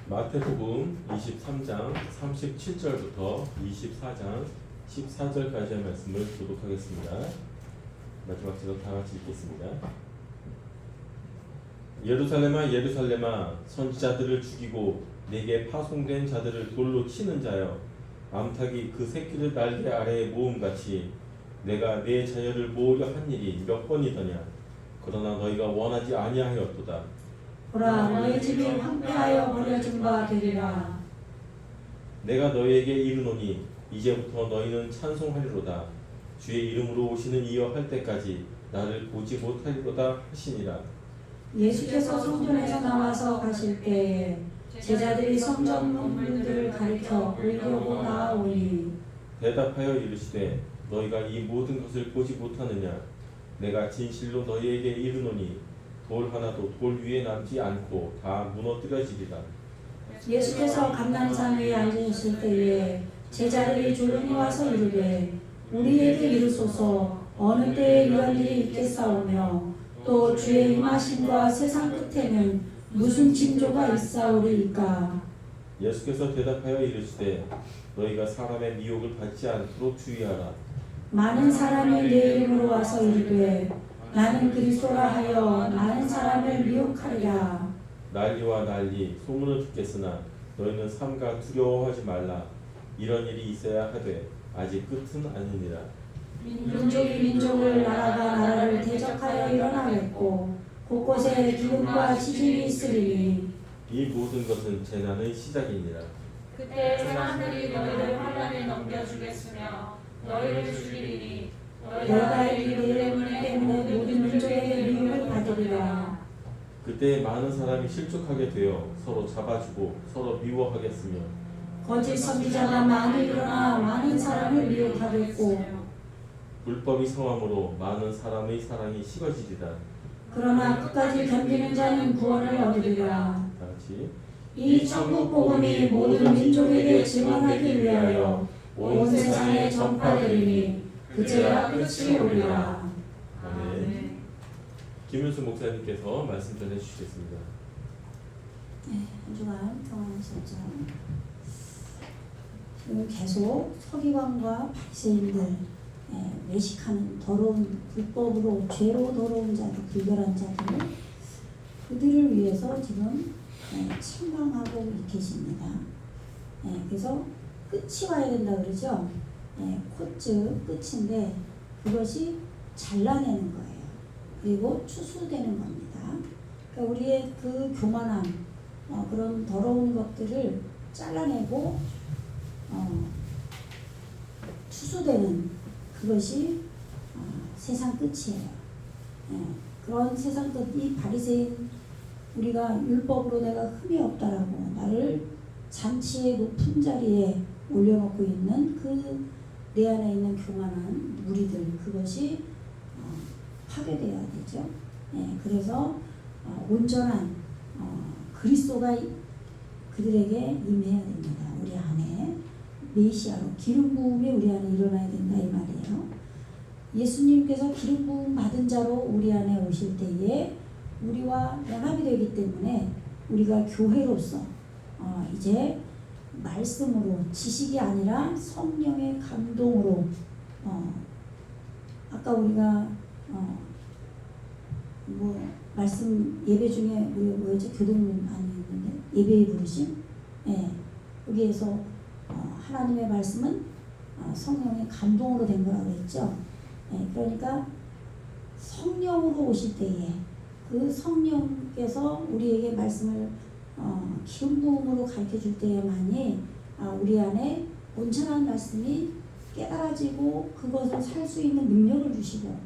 마태복음 23장 37절부터 24장 14절까지의 말씀을 교독하겠습니다. 마지막 제도 다 같이 읽겠습니다. 예루살렘아 예루살렘아 선지자들을 죽이고 내게 파송된 자들을 돌로 치는 자여, 암탉이 그 새끼를 날개 아래에 모음같이 내가 내 자녀를 모으려 한 일이 몇 번이더냐. 그러나 너희가 원하지 아니하였도다. 보라, 너희 집이 황폐하여 버려진 바 되리라. 내가 너희에게 이르노니 이제부터 너희는 찬송하리로다. 주의 이름으로 오시는 이여 할 때까지 나를 보지 못하리로다 하시니라. 예수께서 성전에서 나와서 가실 때에 제자들이 성전 문들을 가리켜 보이려고 나아오니 대답하여 이르시되 너희가 이 모든 것을 보지 못하느냐. 내가 진실로 너희에게 이르노니 돌 하나도 돌 위에 남지 않고 다 무너뜨려지리라. 예수께서 감난산 위에 앉으셨을 때에 제자들이 조용히 와서 이르되 우리에게 이르소서 어느 때에 이런 일이 있겠사오며 또 주의 임하심과 세상 끝에는 무슨 징조가 있사오리이까. 예수께서 대답하여 이르시되 너희가 사람의 미혹을 받지 않도록 주의하라. 많은 사람이 내 이름으로 와서 이르되 나는 그리스도라 하여 많은 사람을 미혹하리라. 난리와 난리 소문을 듣겠으나 너희는 삼가 두려워하지 말라. 이런 일이 있어야 하되 아직 끝은 아니니라. 민족이 민족을 나라가 나라를 대적하여 일어나겠고 곳곳에 기근과 지진이 있으리니 이 모든 것은 재난의 시작이니라. 그때 사람들이 너희를 환난에 넘겨주겠으며 너희를 죽이리니 너희가 이 이름 때문에 모든 민족에게 미움을 받으리라. 그때 많은 사람이 실족하게 되어 서로 잡아주고 서로 미워하겠으며 거짓 선지자가 많이 일어나 많은 사람을 미혹하겠고 불법이 성함으로 많은 사람의 사랑이 식어지리라. 그러나 끝까지 견디는 자는 구원을 얻으리라. 다 같이 이 천국 복음이 모든 민족에게 증언하기 위하여 온 세상에 전파되리니 그제야 끝이 오리라. 아멘. 김윤수 목사님께서 말씀 전해 주시겠습니다. 한 주간 평안하셨죠? 지금 계속 서기관과 바리새인들 외식하는 더러운 불법으로 죄로 더러운 자들, 불결한 자들, 그들을 위해서 지금 책망하고 계십니다. 그래서 끝이 와야 된다 그러죠. 코츠 끝인데 그것이 잘라내는 거예요. 그리고 추수되는 겁니다. 그러니까 우리의 그 교만함, 그런 더러운 것들을 잘라내고 추수되는 그것이 세상 끝이에요. 그런 세상 끝, 이 바리새인, 우리가 율법으로 내가 흠이 없다라고 나를 잔치의 높은 자리에 올려놓고 있는 그 내 안에 있는 교만한 무리들, 그것이 파괴되어야 되죠. 그래서 온전한 그리스도가 그들에게 임해야 됩니다. 우리 안에 메시아로 기름 부음이 우리 안에 일어나야 된다 이 말이에요. 예수님께서 기름 부음 받은 자로 우리 안에 오실 때에 우리와 연합이 되기 때문에 우리가 교회로서 이제 말씀으로, 지식이 아니라 성령의 감동으로, 아까 우리가 말씀 예배 중에 뭐였지? 교동 아니었는데 예배의 부르심? 여기에서 하나님의 말씀은 성령의 감동으로 된 거라고 했죠. 그러니까 성령으로 오실 때에 그 성령께서 우리에게 말씀을 기름 부음으로 가르쳐 줄 때에만이 우리 안에 온전한 말씀이 깨달아지고 그것을 살 수 있는 능력을 주시고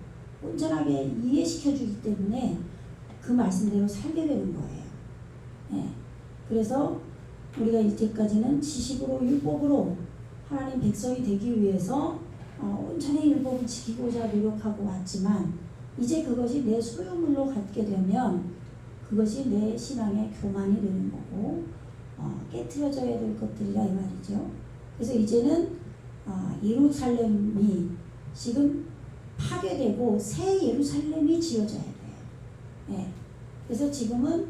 온전하게 이해시켜 주기 때문에 그 말씀대로 살게 되는 거예요. 그래서 우리가 이때까지는 지식으로 율법으로 하나님 백성이 되기 위해서 온전히 율법을 지키고자 노력하고 왔지만 이제 그것이 내 소유물로 갖게 되면 그것이 내 신앙의 교만이 되는 거고 깨트려져야 될 것들이라 이 말이죠. 그래서 이제는 예루살렘이 지금 파괴되고 새 예루살렘이 지어져야 돼요. 그래서 지금은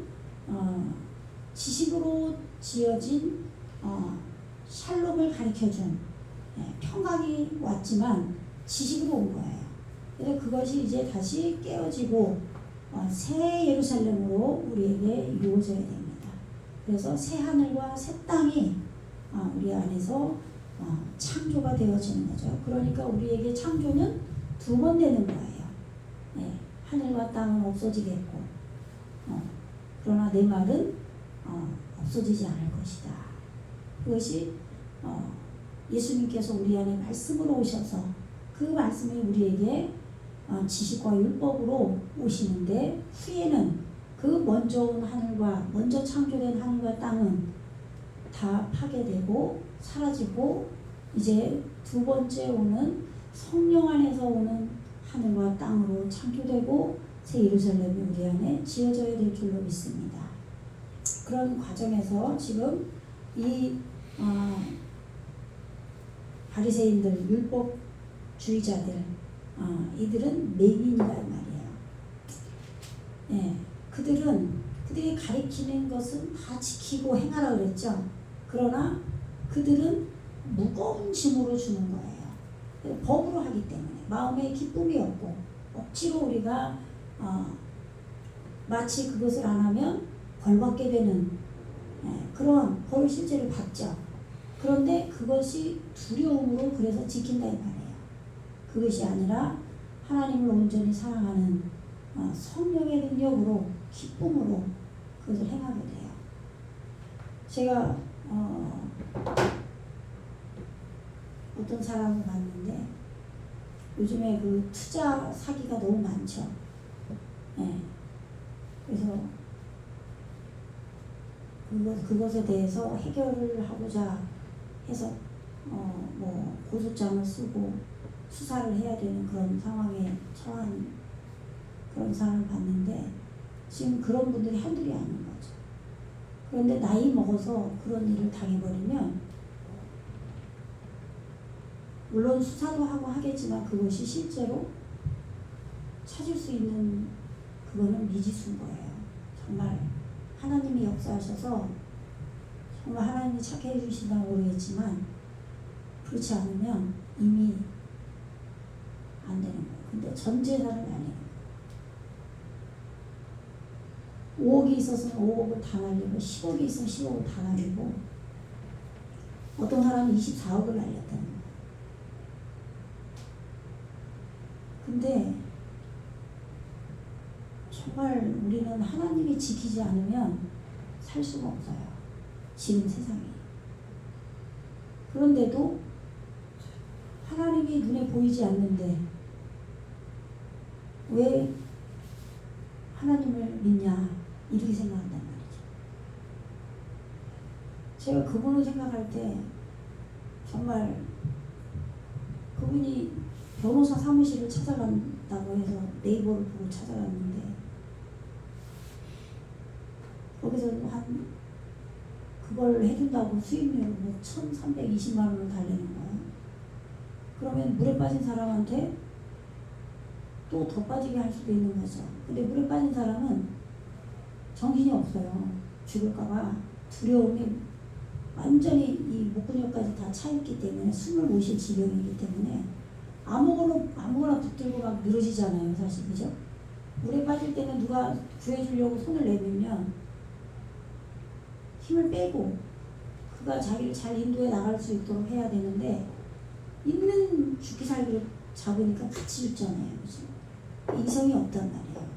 지식으로 지어진 샬롬을 가르쳐준 평강이 왔지만 지식으로 온 거예요. 그래서 그것이 이제 다시 깨어지고 새 예루살렘으로 우리에게 이루어져야 됩니다. 그래서 새 하늘과 새 땅이 우리 안에서 창조가 되어지는 거죠. 그러니까 우리에게 창조는 두 번 되는 거예요. 하늘과 땅은 없어지겠고 그러나 내 말은 없어지지 않을 것이다. 그것이 예수님께서 우리 안에 말씀으로 오셔서 그 말씀이 우리에게 지식과 율법으로 오시는데 후에는 그 먼저 온 하늘과 먼저 창조된 하늘과 땅은 다 파괴되고 사라지고 이제 두 번째 오는 성령 안에서 오는 하늘과 땅으로 창조되고 새 예루살렘이 우리 안에 지어져야 될 줄로 믿습니다. 그런 과정에서 지금 이 바리새인들 율법주의자들 이들은 맹인이란 말이에요. 그들이 가리키는 것은 다 지키고 행하라 그랬죠. 그러나 그들은 무거운 짐으로 주는 거예요. 법으로 하기 때문에 마음에 기쁨이 없고 억지로 우리가 마치 그것을 안 하면 벌받게 되는 그런 벌을 실제로 받죠. 그런데 그것이 두려움으로 그래서 지킨다 이 말이에요. 그것이 아니라 하나님을 온전히 사랑하는 성령의 능력으로 기쁨으로 그것을 행하게 돼요. 제가 어떤 사람을 봤는데 요즘에 그 투자 사기가 너무 많죠. 그래서 그것에 대해서 해결을 하고자 해서 뭐 고소장을 쓰고 수사를 해야 되는 그런 상황에 처한 그런 사람을 봤는데 지금 그런 분들이 한둘이 아닌 거죠. 그런데 나이 먹어서 그런 일을 당해버리면 물론 수사도 하고 하겠지만 그것이 실제로 찾을 수 있는 그거는 미지수인 거예요. 정말 하나님이 역사하셔서 정말 하나님이 착해 해주신다 모르겠지만 그렇지 않으면 이미 안 되는 거예요. 근데 전 재산을 날리는 거예요. 5억이 있었으면 5억을 다 날리고 10억이 있으면 10억을 다 날리고 어떤 사람은 24억을 날렸다는 거예요. 근데 정말 우리는 하나님이 지키지 않으면 살 수가 없어요. 지금 세상에. 그런데도 하나님이 눈에 보이지 않는데 왜 하나님을 믿냐 이렇게 생각한단 말이죠. 제가 그분을 생각할 때 정말 그분이 변호사 사무실을 찾아간다고 해서 네이버를 보고 찾아갔는데 거기서 한 그걸 해준다고 수입료로 뭐 1,320만 원을 달리는 거예요. 그러면 물에 빠진 사람한테 또 더 빠지게 할 수도 있는 거죠. 근데 물에 빠진 사람은 정신이 없어요. 죽을까봐 두려움이 완전히 이 목근육까지 다 차있기 때문에 숨을 못 쉴 지경이기 때문에 아무거나 붙들고 막 늘어지잖아요, 사실. 그죠? 물에 빠질 때는 누가 구해주려고 손을 내밀면 힘을 빼고 그가 자기를 잘 인도해 나갈 수 있도록 해야 되는데 있는 죽기 살기를 잡으니까 같이 죽잖아요. 그죠? 이성이 없단 말이에요.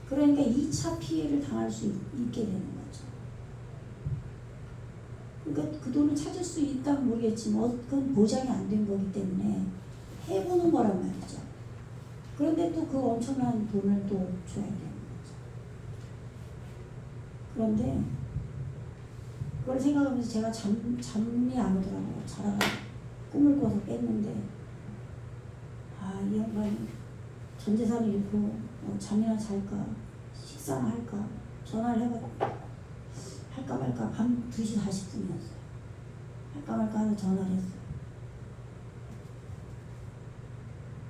그러니까 2차 피해를 당할 수 있게 되는 거죠. 그러니까 그 돈을 찾을 수 있다면 모르겠지만 그건 보장이 안 된 거기 때문에 해보는 거란 말이죠. 그런데 또 그 엄청난 돈을 또 줘야 되는 거죠. 그런데 그걸 생각하면서 제가 잠이 안 오더라고요. 자다가 꿈을 꿔서 깼는데 이 양반이 전 재산을 잃고 잠이나 잘까 식사나 할까 전화를 해봐 할까 말까 밤 2시 40분이었어요. 할까 말까 하고 전화를 했어요.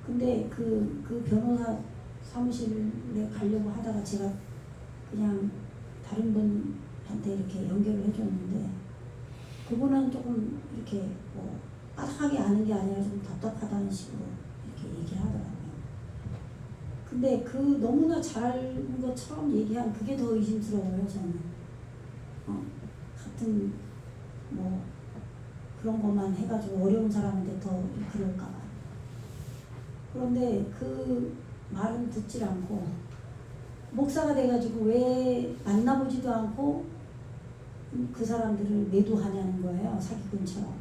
근데 그 변호사 사무실에 가려고 하다가 제가 그냥 다른 분한테 한테 이렇게 연결을 해줬는데 그분은 조금 이렇게 뭐 빠삭하게 아는 게 아니라 좀 답답하다는 식으로 이렇게 얘기를 하더라고요. 근데 그 너무나 잘 아는 것처럼 얘기한 그게 더 의심스러워요, 저는. 같은 뭐 그런 것만 해가지고 어려운 사람한테 더 그럴까 봐. 그런데 그 말은 듣질 않고 목사가 돼가지고 왜 만나보지도 않고 그 사람들을 매도하냐는 거예요. 사기꾼처럼.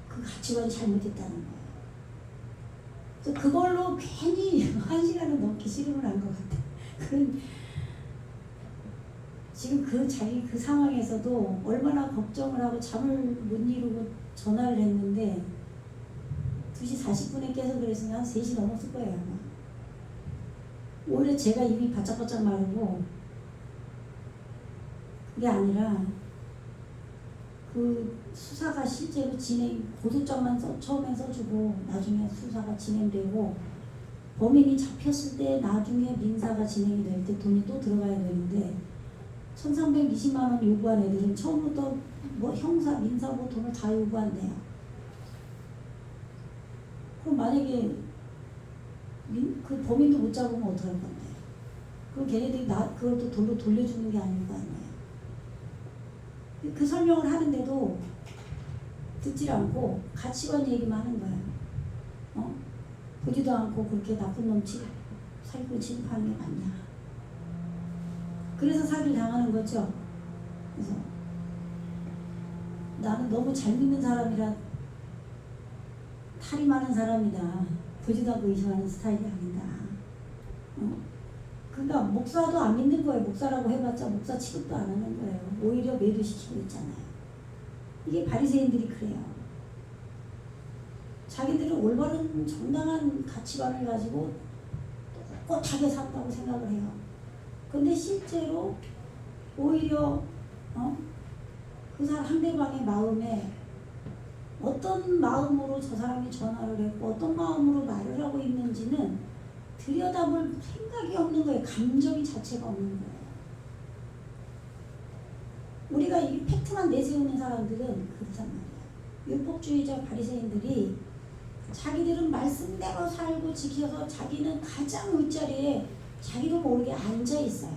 그 가치관이 잘못됐다는 거예요. 그래서 그걸로 괜히 1시간을 넘게 씨름을 한 것 같아. 그런 지금 자기 그 상황에서도 얼마나 걱정을 하고 잠을 못 이루고 전화를 했는데 2시 40분에 깨서 그랬으면 한 3시 넘었을 거예요, 아마. 오히려 제가 입이 바짝바짝 마르고 그게 아니라 그 수사가 실제로 고소장만 처음에 써주고 나중에 수사가 진행되고 범인이 잡혔을 때 나중에 민사가 진행이 될 때 돈이 또 들어가야 되는데 1,320만 원 요구한 애들은 처음부터 뭐 형사, 민사 뭐 돈을 다 요구한대요. 그럼 만약에 그 범인도 못 잡으면 어떡할 건데? 그럼 걔네들이 그걸 또 돈으로 돌려주는 게 아닐 거 아니에요. 그 설명을 하는데도 듣질 않고 가치관 얘기만 하는 거예요. 보지도 않고 그렇게 나쁜 놈 사기꾼 취급하는 게 맞냐. 그래서 사기를 당하는 거죠. 그래서 나는 너무 잘 믿는 사람이라 탈이 많은 사람이다. 보지도 않고 의심하는 스타일이 아니다. 그러니까 목사도 안 믿는 거예요. 목사라고 해봤자 목사 취급도 안 하는 거예요. 오히려 매도시키고 있잖아요. 이게 바리새인들이 그래요. 자기들은 올바른 정당한 가치관을 가지고 꼿꼿하게 산다고 생각을 해요. 근데 실제로 오히려 그 사람 상대방의 마음에 어떤 마음으로 저 사람이 전화를 했고 어떤 마음으로 말을 하고 있는지는 들여다볼 생각이 없는 거예요. 감정이 자체가 없는 거예요. 우리가 이 팩트만 내세우는 사람들은 그렇단 말이에요. 율법주의자 바리새인들이 자기들은 말씀대로 살고 지켜서 자기는 가장 윗자리에 자기도 모르게 앉아 있어요.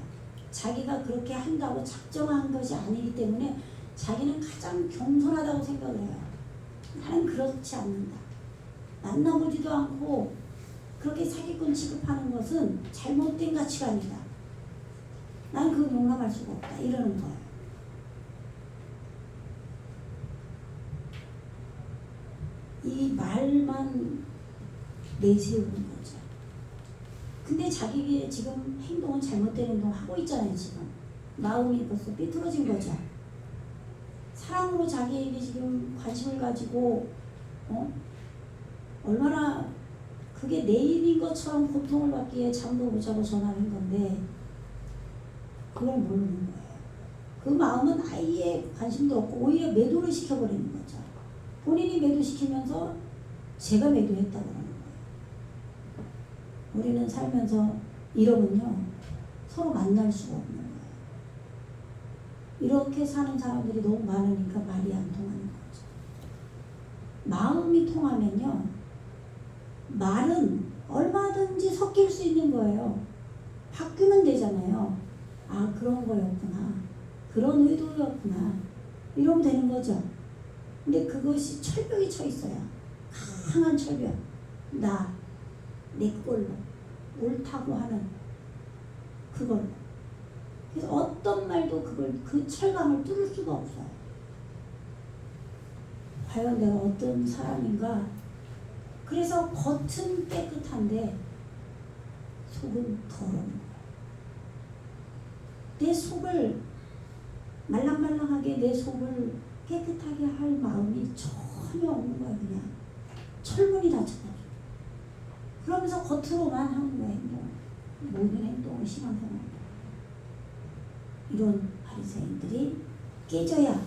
자기가 그렇게 한다고 작정한 것이 아니기 때문에 자기는 가장 겸손하다고 생각을 해요. 나는 그렇지 않는다. 만나보지도 않고 그렇게 사기꾼 취급하는 것은 잘못된 가치관이다. 난 그걸 용납할 수가 없다. 이러는 거예요. 이 말만 내세우는 거죠. 근데 자기 지금 행동은 잘못된 행동 하고 있잖아요. 지금 마음이 벌써 삐뚤어진 거죠. 사랑으로 자기에게 지금 관심을 가지고 얼마나 그게 내 일인 것처럼 고통을 받기에 잠도 못 자고 전화를 한 건데 그걸 모르는 거예요. 그 마음은 아예 관심도 없고 오히려 매도를 시켜버리는 거죠. 본인이 매도시키면서 제가 매도했다고 그러는 거예요. 우리는 살면서 이러면요 서로 만날 수가 없는 거예요. 이렇게 사는 사람들이 너무 많으니까 말이 안 통하는 거죠. 마음이 통하면요 말은 얼마든지 섞일 수 있는 거예요. 바뀌면 되잖아요. 아 그런 거였구나. 그런 의도였구나. 이러면 되는 거죠. 근데 그것이 철벽이 쳐 있어요. 강한 철벽. 내 꼴로 옳다고 하는 그걸로. 그래서 어떤 말도 그 철강을 뚫을 수가 없어요. 과연 내가 어떤 사람인가? 그래서 겉은 깨끗한데 속은 더러운 거예요. 내 속을 말랑말랑하게 내 속을 깨끗하게 할 마음이 전혀 없는 거예요. 그냥 철문이 닫혀가지고 그러면서 겉으로만 하는 거예요. 모든 행동을 신앙생활 이런 바리새인들이 깨져야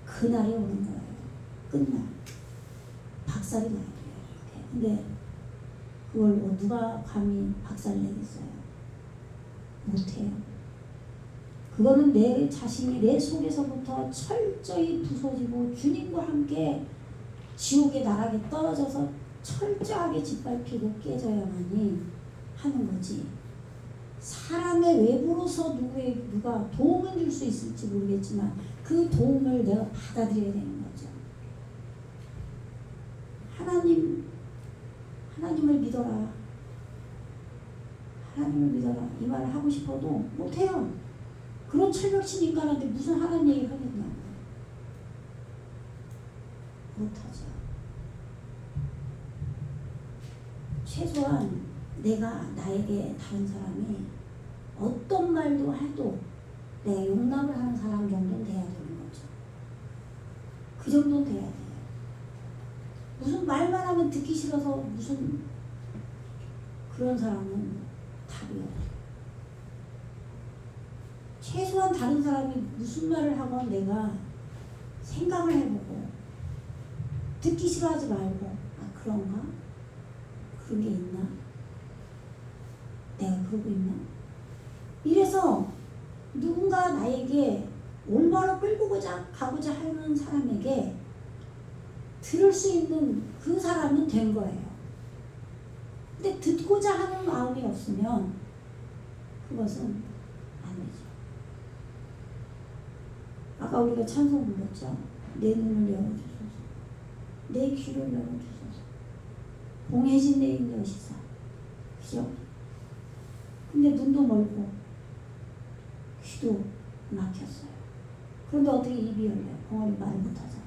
그날이 오는 거예요. 끝날 박살이 나요. 근데 그걸 누가 감히 박살 내겠어요? 못해요. 그거는 내 자신이 내 속에서부터 철저히 부서지고 주님과 함께 지옥의 나락에 떨어져서 철저하게 짓밟히고 깨져야만이 하는 거지. 사람의 외부로서 누가 도움을 줄 수 있을지 모르겠지만 그 도움을 내가 받아들여야 되는 거죠. 하나님을 믿어라. 하나님을 믿어라. 이 말을 하고 싶어도 못해요. 그런 철벽친 인간한테 무슨 하나님 얘기를 하겠냐고. 못하죠. 최소한 내가 나에게 다른 사람이 어떤 말도 해도 내가 용납을 하는 사람 정도는 돼야 되는 거죠. 그 정도는 돼야 돼요. 무슨 말만 하면 듣기 싫어서 무슨 그런 사람은 답이 없어요. 최소한 다른 사람이 무슨 말을 하건 내가 생각을 해보고 듣기 싫어하지 말고 아 그런가? 그런 게 있나? 내가 그러고 있나? 이래서 누군가 나에게 올바로 끌고 가고자 하는 사람에게 들을 수 있는 그 사람은 된 거예요. 근데 듣고자 하는 마음이 없으면 그것은 안 되죠. 아까 우리가 찬송 불렀죠. 내 눈을 열어주소서. 내 귀를 열어주소서. 봉해진 내 입 여시사. 그죠? 근데 눈도 멀고 귀도 막혔어요. 그런데 어떻게 입이 열려요? 벙어리 말을 못하잖아요.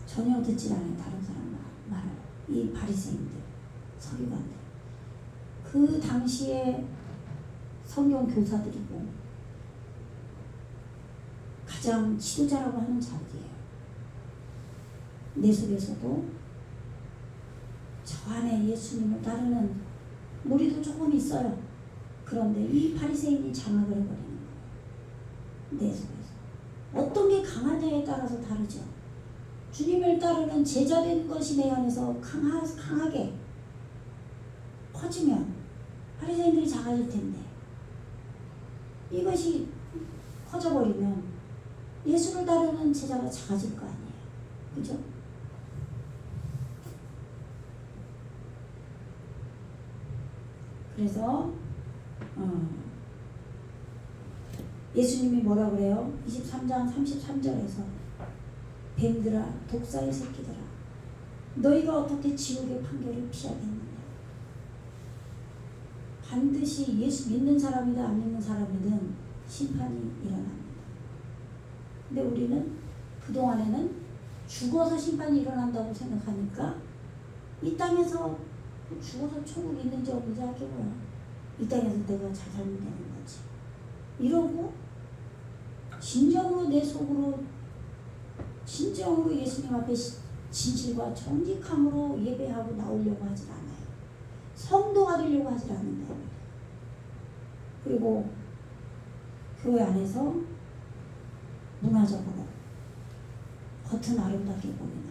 전혀 듣질 않아요. 다른 사람 말을. 이 바리새인들, 서기관들. 그 당시에 성경 교사들이고 가장 지도자라고 하는 자들이에요. 내 속에서도 저 안에 예수님을 따르는 무리도 조금 있어요. 그런데 이 바리새인이 장악을 해버리는 거예요. 내 속에서. 어떤 게 강하냐에 따라서 다르죠. 주님을 따르는 제자된 것이 내 안에서 강하게 커지면 바리새인들이 작아질 텐데 이것이 커져버리면 예수를 따르는 제자가 작아질 거 아니에요. 그죠? 그래서 예수님이 뭐라 그래요? 23장 33절에서 뱀들아 독사의 새끼들아 너희가 어떻게 지옥의 판결을 피하겠느냐. 반드시 예수 믿는 사람이든 안 믿는 사람이든 심판이 일어납니다. 근데 우리는 그동안에는 죽어서 심판이 일어난다고 생각하니까 이 땅에서 죽어서 천국 있는지 없는지 할 게 뭐야. 이 땅에서 내가 잘 살면 되는 거지. 이러고 진정으로 내 속으로 진정으로 예수님 앞에 진실과 정직함으로 예배하고 나오려고 하질 않아요. 성도가 되려고 하질 않는다. 그리고 교회 안에서 문화적으로 겉은 아름답게 보이나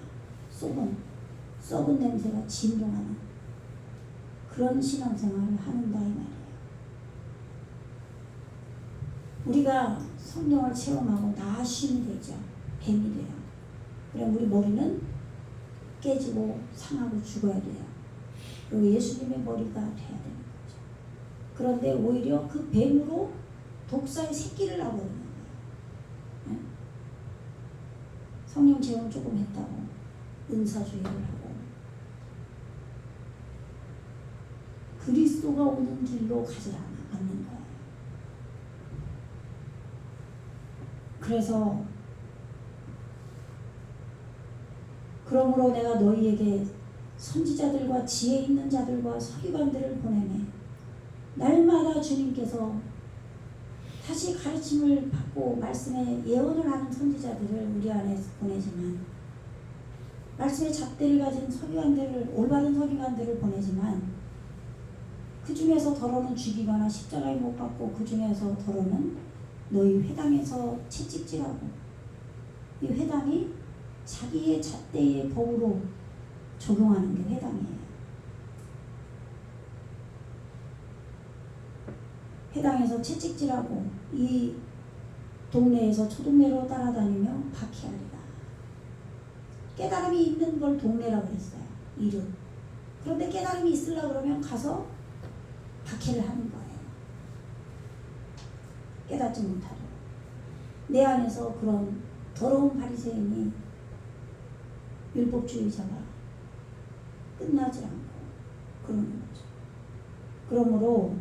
썩은 냄새가 진동하는 그런 신앙생활을 하는다 이 말이에요. 우리가 성령을 체험하고 나심이 되죠. 뱀이 돼요. 그럼 우리 머리는 깨지고 상하고 죽어야 돼요. 그리고 예수님의 머리가 돼야 되는 거죠. 그런데 오히려 그 뱀으로 독사의 새끼를 낳아버리는 거예요. 네? 성령 체험 조금 했다고 은사주의를 하고 그리스도가 오는 길로 가지 않는 거예요. 그래서 그러므로 내가 너희에게 선지자들과 지혜 있는 자들과 서기관들을 보내매 날마다 주님께서 다시 가르침을 받고 말씀에 예언을 하는 선지자들을 우리 안에 보내지만 말씀의 잣대를 가진 서기관들을 올바른 서기관들을 보내지만 그 중에서 더러는 죽이거나 십자가에 못 박고 그 중에서 더러는 너희 회당에서 채찍질하고 이 회당이 자기의 잣대의 법으로 적용하는 게 회당이에요. 해당해서 채찍질하고 이 동네에서 저 동네로 따라다니며 박해하리라. 깨달음이 있는 걸 동네라고 그랬어요. 이름. 그런데 깨달음이 있으려고 그러면 가서 박해를 하는 거예요. 깨닫지 못하도록. 내 안에서 그런 더러운 바리새인이 율법주의자가 끝나지 않고 그러는 거죠. 그러므로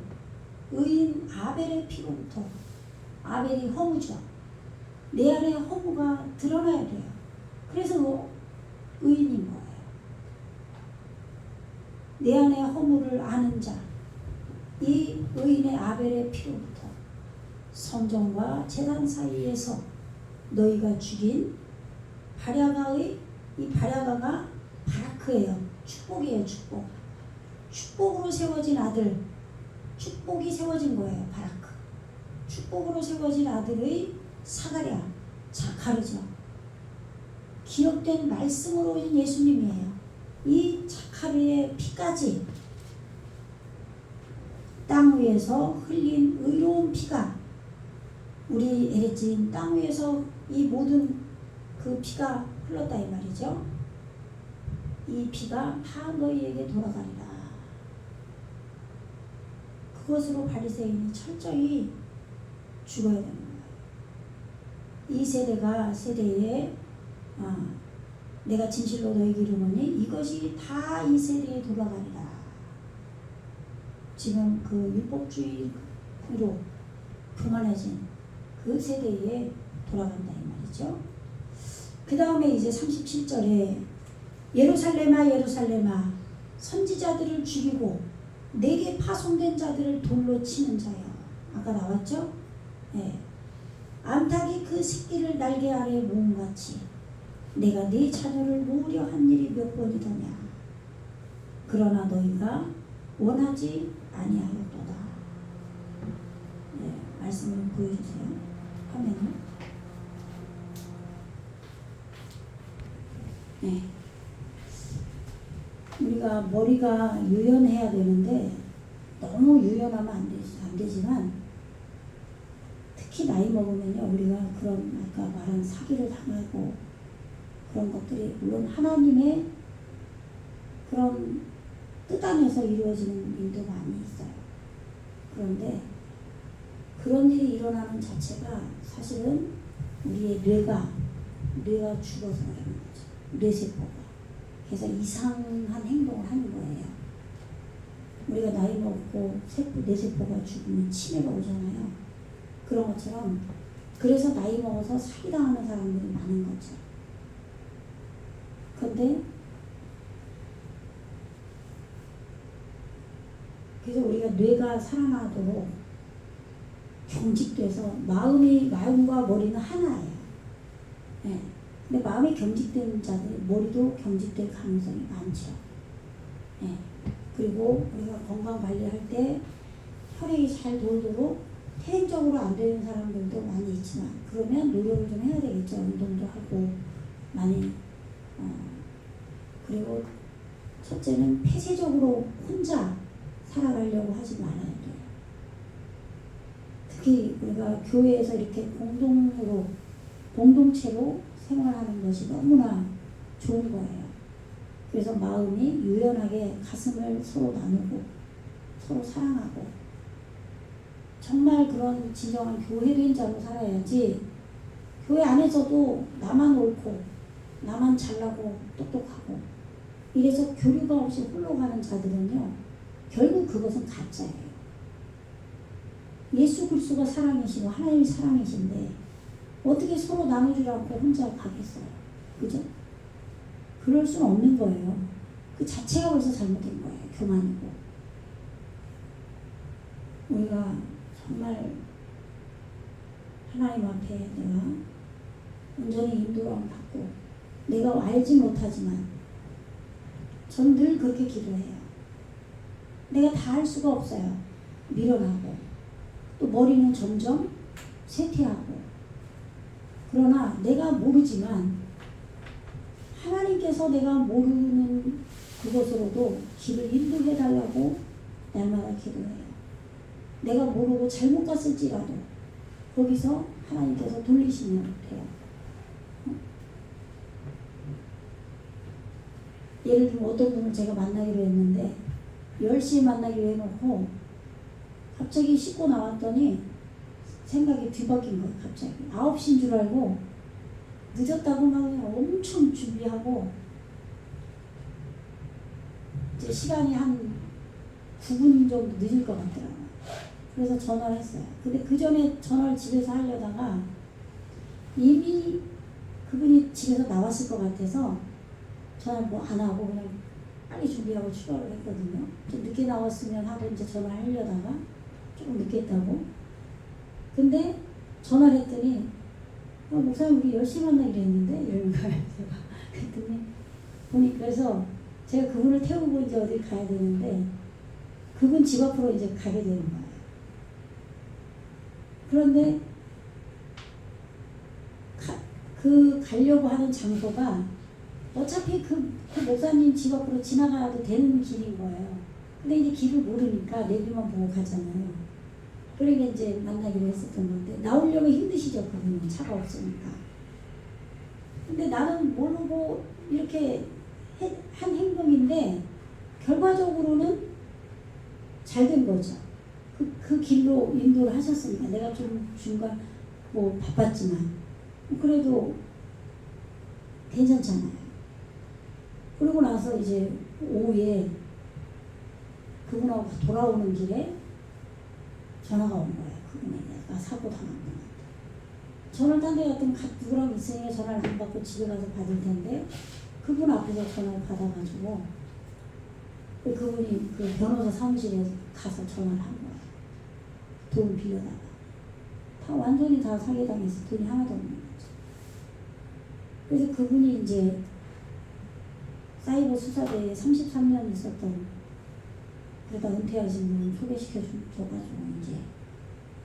의인 아벨의 피로부터, 아벨이 허무죠. 내 안에 허무가 드러나야 돼요. 그래서 의인인 거예요. 내 안에 허무를 아는 자, 이 의인의 아벨의 피로부터 성전과 제단 사이에서 너희가 죽인 바랴가의, 이 바랴가가 바라크예요. 축복이에요. 축복. 축복으로 세워진 아들, 축복이 세워진 거예요. 바라크. 축복으로 세워진 아들의 사가랴, 자카르죠. 기억된 말씀으로 오신 예수님이에요. 이 자카르의 피까지 땅 위에서 흘린 의로운 피가, 우리 에레진 땅 위에서 이 모든 그 피가 흘렀다 이 말이죠. 이 피가 다 너희에게 돌아가리라. 그것으로 바리새인이 철저히 죽어야 되는 거예요. 이 세대에 내가 진실로 너희에게 이르노니 이것이 다 이 세대에 돌아가리라. 지금 그 율법주의로 교만해진 그 세대에 돌아간다 이 말이죠. 그 다음에 이제 37절에 예루살렘아 예루살렘아 선지자들을 죽이고 내게 파송된 자들을 돌로 치는 자여. 아까 나왔죠? 네. 암탉이 그 새끼를 날개 아래 모음같이 내가 네 자녀를 모으려 한 일이 몇 번이더냐. 그러나 너희가 원하지 아니하였도다. 네, 말씀을 보여주세요. 화면을. 네. 우리가 머리가 유연해야 되는데 너무 유연하면 안 되지만 특히 나이 먹으면요 우리가 그런 아까 말한 사기를 당하고 그런 것들이 물론 하나님의 그런 뜻 안에서 이루어지는 일도 많이 있어요. 그런데 그런 일이 일어나는 자체가 사실은 우리의 뇌가 죽어서 그러는 거죠. 뇌세포가. 그래서 이상한 행동을 하는 거예요. 우리가 나이 먹고 뇌세포가 죽으면 치매가 오잖아요. 그런 것처럼 그래서 나이 먹어서 사기당하는 사람들이 많은 거죠. 그런데 그래서 우리가 뇌가 살아나도록 경직돼서 마음과 머리는 하나예요. 네. 근데 마음이 경직된 자들, 머리도 경직될 가능성이 많죠. 네. 그리고 우리가 건강 관리할 때 혈액이 잘 돌도록 태행적으로 안 되는 사람들도 많이 있지만 그러면 노력을 좀 해야 되겠죠. 운동도 하고 많이 그리고 첫째는 폐쇄적으로 혼자 살아가려고 하지 말아야 돼요. 특히 우리가 교회에서 이렇게 공동체로 생활하는 것이 너무나 좋은 거예요. 그래서 마음이 유연하게 가슴을 서로 나누고 서로 사랑하고 정말 그런 진정한 교회인자로 살아야지. 교회 안에서도 나만 옳고 나만 잘나고 똑똑하고 이래서 교류가 없이 홀로 가는 자들은요 결국 그것은 가짜예요. 예수 그리스도가 사랑이시고 하나님이 사랑이신데 어떻게 서로 나누지 않고 혼자 가겠어요? 그죠? 그럴 수는 없는 거예요. 그 자체가 벌써 잘못된 거예요. 교만이고. 우리가 정말 하나님 앞에 내가 온전히 인도함 받고 내가 알지 못하지만 전 늘 그렇게 기도해요. 내가 다 할 수가 없어요. 밀어나고 또 머리는 점점 쇠퇴하고 그러나 내가 모르지만 하나님께서 내가 모르는 그것으로도 길을 인도해 달라고 날마다 기도해요. 내가 모르고 잘못 갔을지라도 거기서 하나님께서 돌리시면 돼요. 예를 들면 어떤 분을 제가 만나기로 했는데 10시에 만나기로 해놓고 갑자기 씻고 나왔더니 생각이 뒤바뀐 거예요. 갑자기 9시인 줄 알고 늦었다고 막 엄청 준비하고 이제 시간이 한 9분 정도 늦을 것 같더라고요. 그래서 전화를 했어요. 근데 그 전에 전화를 집에서 하려다가 이미 그분이 집에서 나왔을 것 같아서 전화를 뭐 안 하고 그냥 빨리 준비하고 출발을 했거든요. 좀 늦게 나왔으면 하고 이제 전화를 하려다가 조금 늦게 했다고. 근데 전화를 했더니 목사님 우리 10시 만나기로 했는데 이러는 거예요. 제가 그랬더니 보니 그래서 제가 그분을 태우고 이제 어디 가야 되는데 그분 집 앞으로 이제 가게 되는 거예요. 그런데 가려고 하는 장소가 어차피 그 목사님 집 앞으로 지나가도 되는 길인 거예요. 근데 이제 길을 모르니까 내비만 보고 가잖아요. 그러니까 이제 만나기로 했었던 건데 나오려면 힘드시죠. 그분은 차가 없으니까. 근데 나는 모르고 이렇게 한 행동인데 결과적으로는 잘 된 거죠. 그 길로 인도를 하셨으니까 내가 좀 중간 뭐 바빴지만 그래도 괜찮잖아요. 그러고 나서 이제 오후에 그분하고 돌아오는 길에 전화가 온 거예요. 그분이 내가 사고 당한 분한테. 전화를 딴 데 갔더니 누구랑 있으니까 전화를 안 받고 집에 가서 받을 텐데 그분 앞에서 전화를 받아가지고 그분이 그 변호사 사무실에 가서 전화를 한 거예요. 돈 빌려다가. 다 완전히 다 사기당해서 돈이 하나도 없는 거죠. 그래서 그분이 이제 사이버 수사대에 33년 있었던 그러다 은퇴하신 분을 소개시켜줘가지고 이제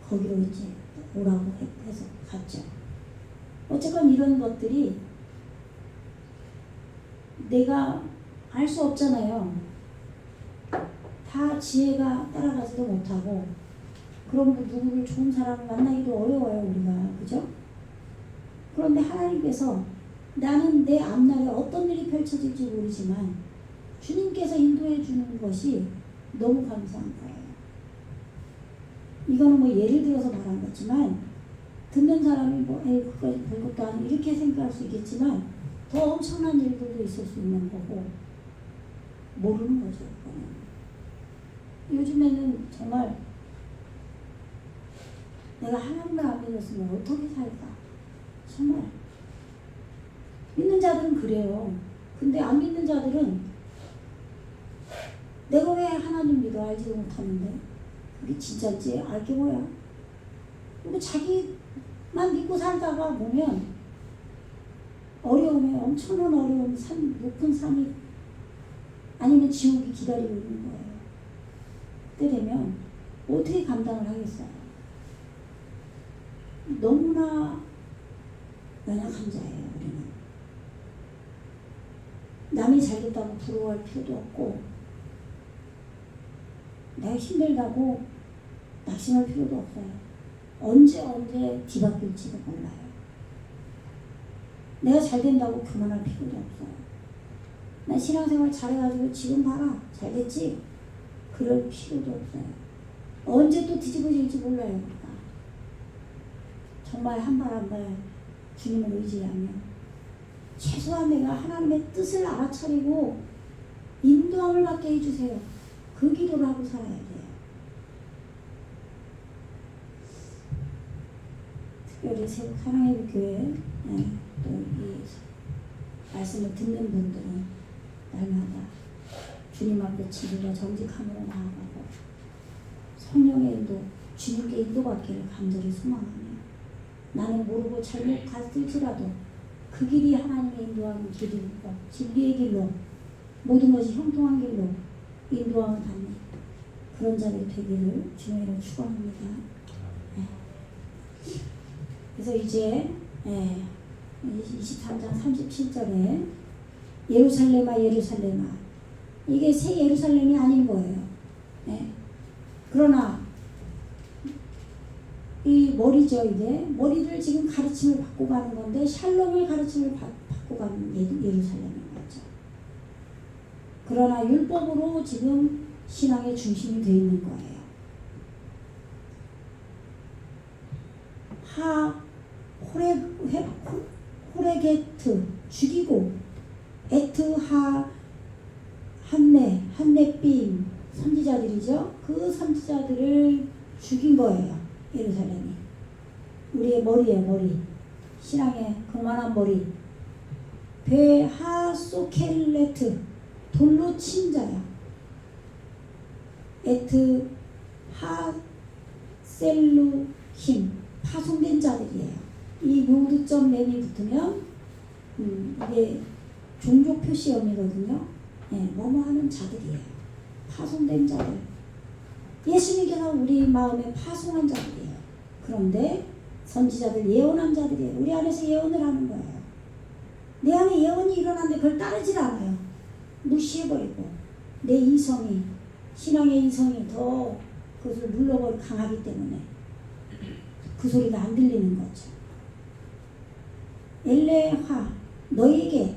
거기로 이제 오라고 해서 갔죠. 어쨌건 이런 것들이 내가 알 수 없잖아요. 다 지혜가 따라가지도 못하고 그런 누구를 좋은 사람을 만나기도 어려워요. 우리가. 그죠? 그런데 하나님께서 나는 내 앞날에 어떤 일이 펼쳐질지 모르지만 주님께서 인도해 주는 것이 너무 감사한 거예요. 이거는 뭐 예를 들어서 말한 거지만 듣는 사람이 뭐 에이 그거 별것도 아니고 이렇게 생각할 수 있겠지만 더 엄청난 일들도 있을 수 있는 거고 모르는 거죠. 요즘에는 정말 내가 하나님을 안 믿었으면 어떻게 살까? 정말 믿는 자들은 그래요. 근데 안 믿는 자들은 내가 왜 하나님 믿어 알지도 못하는데 그게 진짜인지 알게 뭐야? 그리고 자기만 믿고 살다가 보면 어려움에 엄청난 어려움, 높은 산이 아니면 지옥이 기다리고 있는 거예요. 그때 되면 어떻게 감당을 하겠어요? 너무나 연약한 자예요. 우리는. 남이 잘됐다고 부러워할 필요도 없고 내가 힘들다고 낙심할 필요도 없어요. 언제 뒤바뀔지도 몰라요. 내가 잘된다고 교만할 필요도 없어요. 나 신앙생활 잘해가지고 지금 봐라 잘됐지? 그럴 필요도 없어요. 언제 또 뒤집어질지 몰라요. 우리가. 정말 한 발 한 발 주님을 의지하면 최소한 내가 하나님의 뜻을 알아차리고 인도함을 받게 해주세요. 그 기도를 하고 살아야 돼요. 특별히 세국 사랑의 교회 또 이 말씀을 듣는 분들은 날마다 주님 앞에 진리와 정직함으로 나아가고 성령의 인도, 주님께 인도받기를 간절히 소망하며 나는 모르고 잘못 갔을지라도 그 길이 하나님의 인도하는 길이고 진리의 길로 모든 것이 형통한 길로 인도함을 받는 그런 자들이 되기를 주의 이름으로 축원합니다. 그래서 이제 23장 37절에 예루살렘아 예루살렘아 이게 새 예루살렘이 아닌 거예요. 그러나 머리죠. 이게 머리를 지금 가르침을 받고 가는 건데 샬롬을 가르침을 받고 가는 예루살렘인 거죠. 그러나 율법으로 지금 신앙의 중심이 되어 있는 거예요. 호레게트 죽이고 에트 한네빔 선지자들이죠. 그 선지자들을 죽인 거예요. 예루살렘이. 우리의 머리에 머리. 신앙의 그만한 머리. 베하소켈레트 돌로 친 자야. 에트 하셀루힘 파송된 자들이에요. 이 요드점 램이 붙으면 이게 종족 표시형이거든요. 뭐뭐 하는 자들이에요. 파송된 자들. 예수님께서 우리 마음에 파송한 자들이에요. 그런데 선지자들 예언한 자들이에요. 우리 안에서 예언을 하는 거예요. 내 안에 예언이 일어나는데 그걸 따르질 않아요. 무시해버리고 내 이성이 신앙의 이성이 더 그것을 눌러버리고 강하기 때문에 그 소리가 안 들리는 거죠. 엘레하 너에게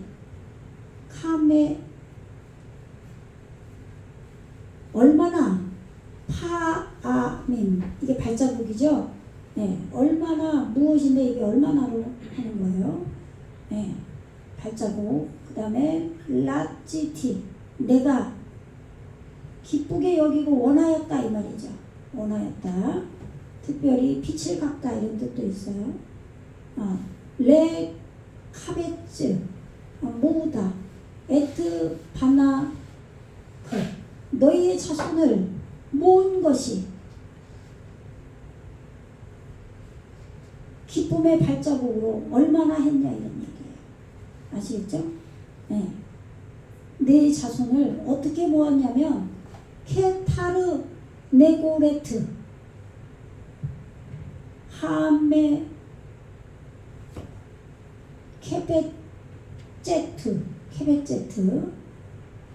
카메 얼마나 파아민 이게 발자국이죠. 얼마나 무엇인데 이게 얼마나로 하는 거예요. 발자국. 그 다음에 라찌티 내가 기쁘게 여기고 원하였다 이 말이죠. 원하였다. 특별히 빛을 갖다 이런 뜻도 있어요. 레 카베츠 모으다 에트 바나 너희의 자손을 모은 것이 기쁨의 발자국으로 얼마나 했냐 이런 얘기예요. 아시겠죠? 내 자손을 어떻게 모았냐면 케타르 네고레트 하메 케베제트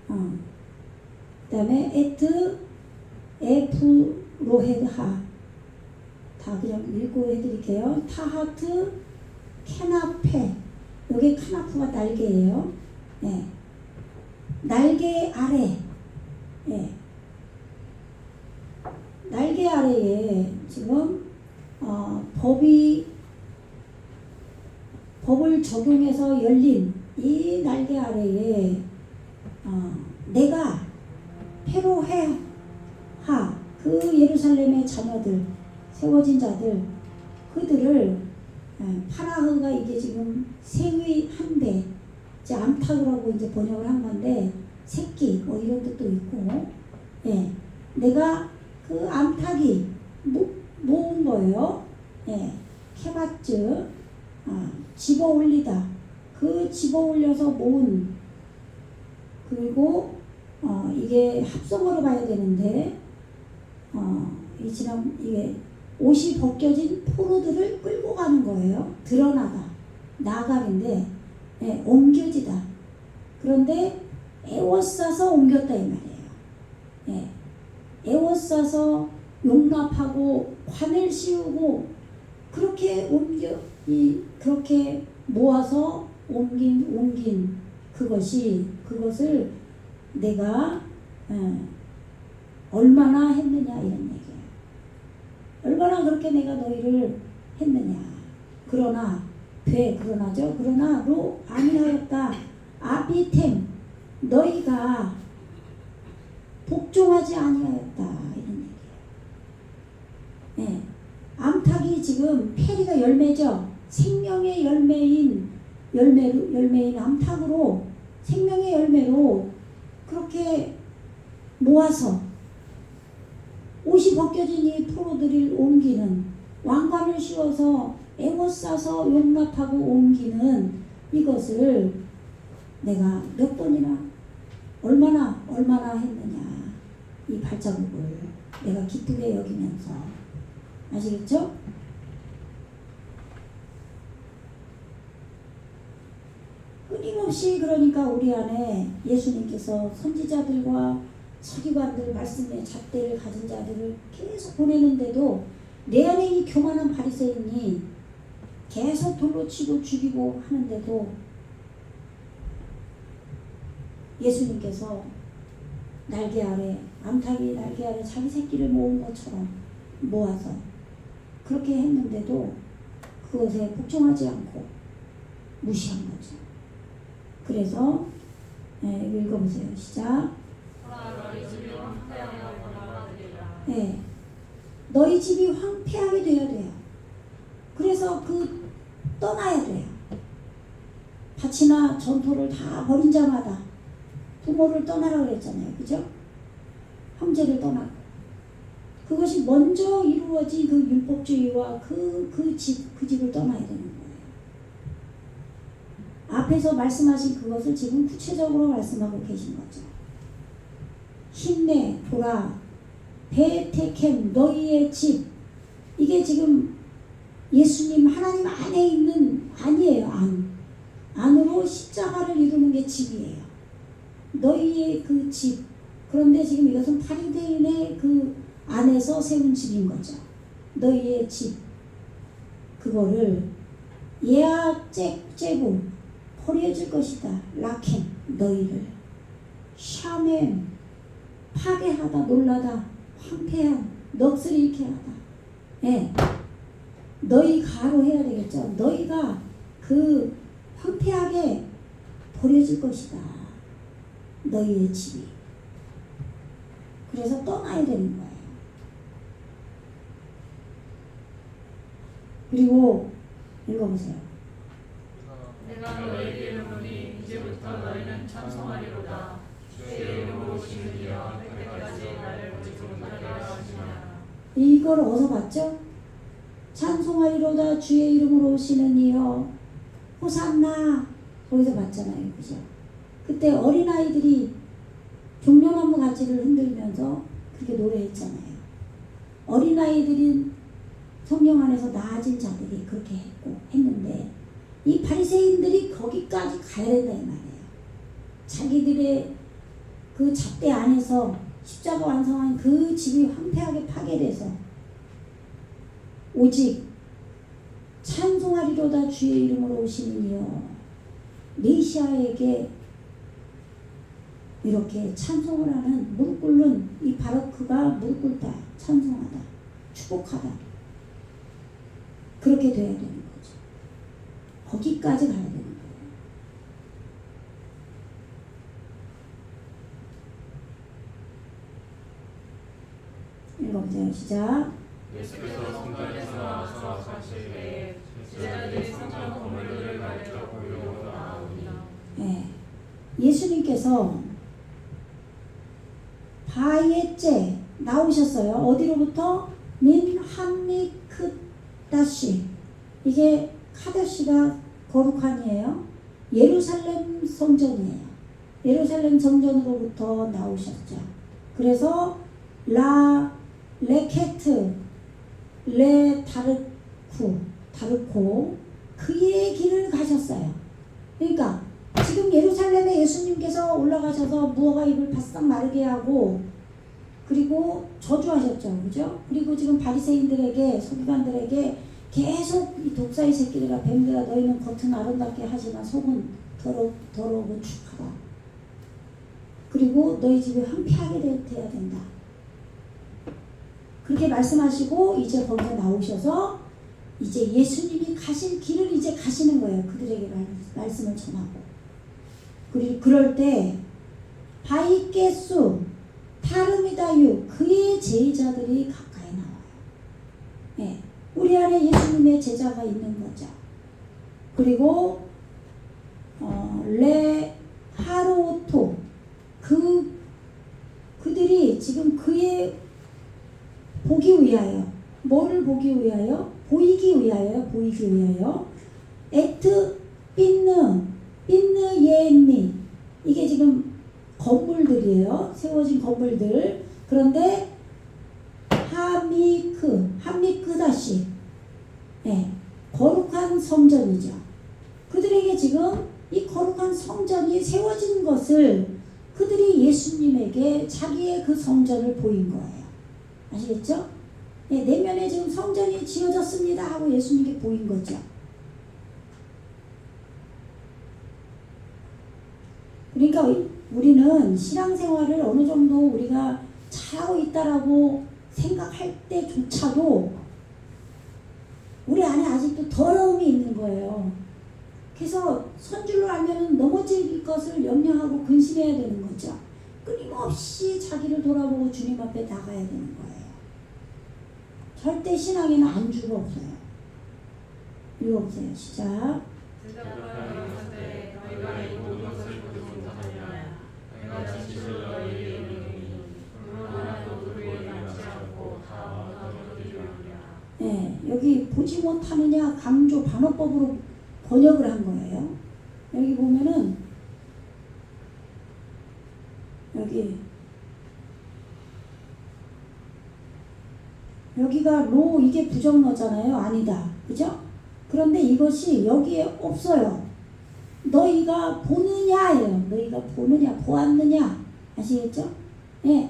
그 다음에 에트 에프로헤하 다 그냥 읽고 해드릴게요. 타하트 케나페 여기 카나프가 날개예요. 날개 아래 날개 아래에 지금 법을 적용해서 열린 이 날개 아래에 내가 페로헤하 그 예루살렘의 자녀들 세워진 자들 그들을 파라흐가 이게 지금 생의 한대 이제 암탉이라고 이제 번역을 한 건데 새끼 뭐 이런 뜻도 있고 내가 그 암탉이 모은 거예요. 케바츠 집어 올리다 그 집어 올려서 모은 그리고 이게 합성어로 봐야 되는데 이게 옷이 벗겨진 포로들을 끌고 가는 거예요. 드러나다 나갈인데 옮겨지다. 그런데 에워싸서 옮겼다 이 말이에요. 에워싸서 용납하고 관을 씌우고 그렇게 그렇게 모아서 옮긴 그것을 내가 얼마나 했느냐 이런 얘기예요. 얼마나 그렇게 내가 너희를 했느냐. 그러나로 아니하였다. 아비템 너희가 복종하지 아니하였다 이런 얘기예요. 암탉이 지금 페리가 열매죠. 생명의 열매인 암탉으로 생명의 열매로 그렇게 모아서 옷이 벗겨진 이 포로들을 옮기는 왕관을 씌워서 에워싸서 용납하고 옮기는 이것을 내가 몇 번이나 얼마나 했느냐. 이 발자국을 내가 기쁘게 여기면서 아시겠죠? 끊임없이 그러니까 우리 안에 예수님께서 선지자들과 서기관들 말씀의 잣대를 가진 자들을 계속 보내는데도 내 안에 이 교만한 바리새인이 계속 돌로 치고 죽이고 하는데도 예수님께서 날개 아래, 암탉이 날개 아래 자기 새끼를 모은 것처럼 모아서 그렇게 했는데도 그것에 복종하지 않고 무시한 거죠. 그래서 읽어보세요. 시작. 너희 집이 황폐하게 돌아가리라. 네. 너희 집이 황폐하게 되어야 돼요. 그래서 떠나야 돼요. 밭이나 전토를 다 버린 자마다 부모를 떠나라고 그랬잖아요. 그죠? 형제를 떠나고. 그것이 먼저 이루어진 그 율법주의와 그 집을 떠나야 되는 거예요. 앞에서 말씀하신 그것을 지금 구체적으로 말씀하고 계신 거죠. 힘내, 보라, 베테켐, 너희의 집. 이게 지금 예수님 하나님 안에 있는 안이에요. 안으로 십자가를 이루는 게 집이에요. 너희의 그 집. 그런데 지금 이것은 바리새인의 그 안에서 세운 집인 거죠. 너희의 집. 그거를 예아제부 버려질 것이다. 라켄 너희를 샤멘 파괴하다, 놀라다, 황폐한, 넋을 잃게 하다. 예. 너희 가로 해야 되겠죠. 너희가 그 황폐하게 버려질 것이다. 너희의 집이. 그래서 떠나야 되는 거예요. 그리고 읽어보세요. 내가 너희에게 이르노니 이제부터 너희는 찬송하리로다. 주의 이름으로 오시는 이여 그때까지 나를 보지 못하게 하시나. 이걸 어디서 봤죠? 찬송하리로다 주의 이름으로 오시는 이여 호산나 거기서 봤잖아요. 그죠? 그때 어린아이들이 종려나무 가지를 흔들면서 그렇게 노래했잖아요. 어린아이들은 성령 안에서 나아진 자들이 그렇게 했는데 이 바리새인들이 거기까지 가야 된다 이 말이에요. 자기들의 그 잣대 안에서 십자가 완성한 그 집이 황폐하게 파괴돼서 오직 찬송하리로다 주의 이름으로 오시는 이여 메시아에게 이렇게 찬송을 하는 무릎 꿇는 이 바로크가 무릎 꿇다, 찬송하다, 축복하다 그렇게 돼야 되는 거죠. 거기까지 가야 되는 거예요. 읽어보세요. 시작. 예수께서 성전에서 나와서 제자들이 성전 건물들을 가르쳐 보려고 나오니. 네. 예수님께서 바이에째 나오셨어요. 어디로부터? 민 함미크다시. 이게 카다시가 거룩한이에요. 예루살렘 성전이에요. 예루살렘 성전으로부터 나오셨죠. 그래서 라 레케트 레 다르코 그의 길을 가셨어요. 그러니까 지금 예루살렘에 예수님께서 올라가셔서 무화과 잎을 바싹 마르게 하고 그리고 저주하셨죠. 그죠? 그리고 지금 바리새인들에게 서기관들에게 계속 이 독사의 새끼들아 뱀들아 너희는 겉은 아름답게 하지만 속은 더러우고 축하다. 그리고 너희 집이 황폐하게 돼야 된다. 그렇게 말씀하시고 이제 거기서 나오셔서 이제 예수님이 가실 길을 이제 가시는 거예요. 그들에게 말씀을 전하고. 그리고 그럴 때 바이케수 타르미다유 그의 제자들이 가까이 나와요. 네, 우리 안에 예수님의 제자가 있는 거죠. 그리고 레 하로토 그들이 지금 그의 보기 위하여 뭐를 보기 위하여? 보이기 위하여 에트 빈느 예니 이게 지금 건물들이에요. 세워진 건물들. 그런데 함미크다시 네, 거룩한 성전이죠. 그들에게 지금 이 거룩한 성전이 세워진 것을 그들이 예수님에게 자기의 그 성전을 보인 거예요. 아시겠죠? 예, 내면에 지금 성전이 지어졌습니다 하고 예수님께 보인 거죠. 그러니까 우리는 신앙생활을 어느 정도 우리가 잘하고 있다라고 생각할 때조차도 우리 안에 아직도 더러움이 있는 거예요. 그래서 선줄로 알면 넘어질 것을 염려하고 근심해야 되는 거죠. 끊임없이 자기를 돌아보고 주님 앞에 나가야 되는 거예요. 절대 신앙에는 안주가 없어요. 읽어보세요. 시작. 대답하여 가로되 너희가 이 모든 것을 보지 못하느냐 내가 진실로 너희에게 이르노니 물론 하나도 그에게 남지 않고 다 얻어들이리라. 네, 여기 보지 못하느냐 강조 반어법으로 번역을 한 거예요. 여기 보면은 여기가 로 이게 부정어잖아요. 아니다. 그죠? 그런데 이것이 여기에 없어요. 너희가 보느냐예요. 너희가 보느냐, 보았느냐. 아시겠죠? 예.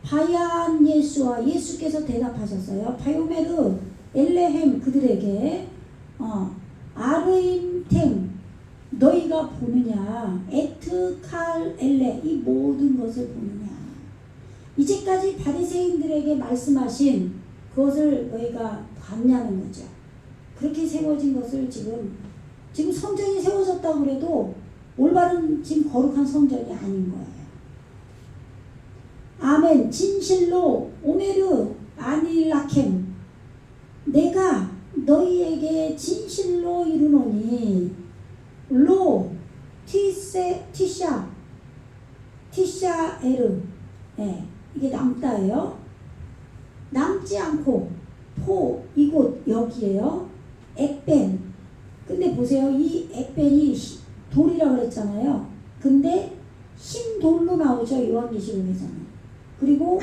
바얀 예수와 예수께서 대답하셨어요. 바요메르 엘레헴 그들에게 아르임템 너희가 보느냐 에트칼 엘레 이 모든 것을 보느냐. 이제까지 바리새인들에게 말씀하신 그것을 너희가 봤냐는 거죠. 그렇게 세워진 것을 지금 성전이 세워졌다고 그래도 올바른 지금 거룩한 성전이 아닌 거예요. 아멘. 진실로 오메르 아닐라켐 내가 너희에게 진실로 이르노니 로 티샤에르 예, 이게 남다예요. 남지 않고 포 이곳 여기에요. 액벤 근데 보세요. 이 액벤이 돌이라고 그랬잖아요. 근데 흰 돌로 나오죠. 요한계시록에서는. 그리고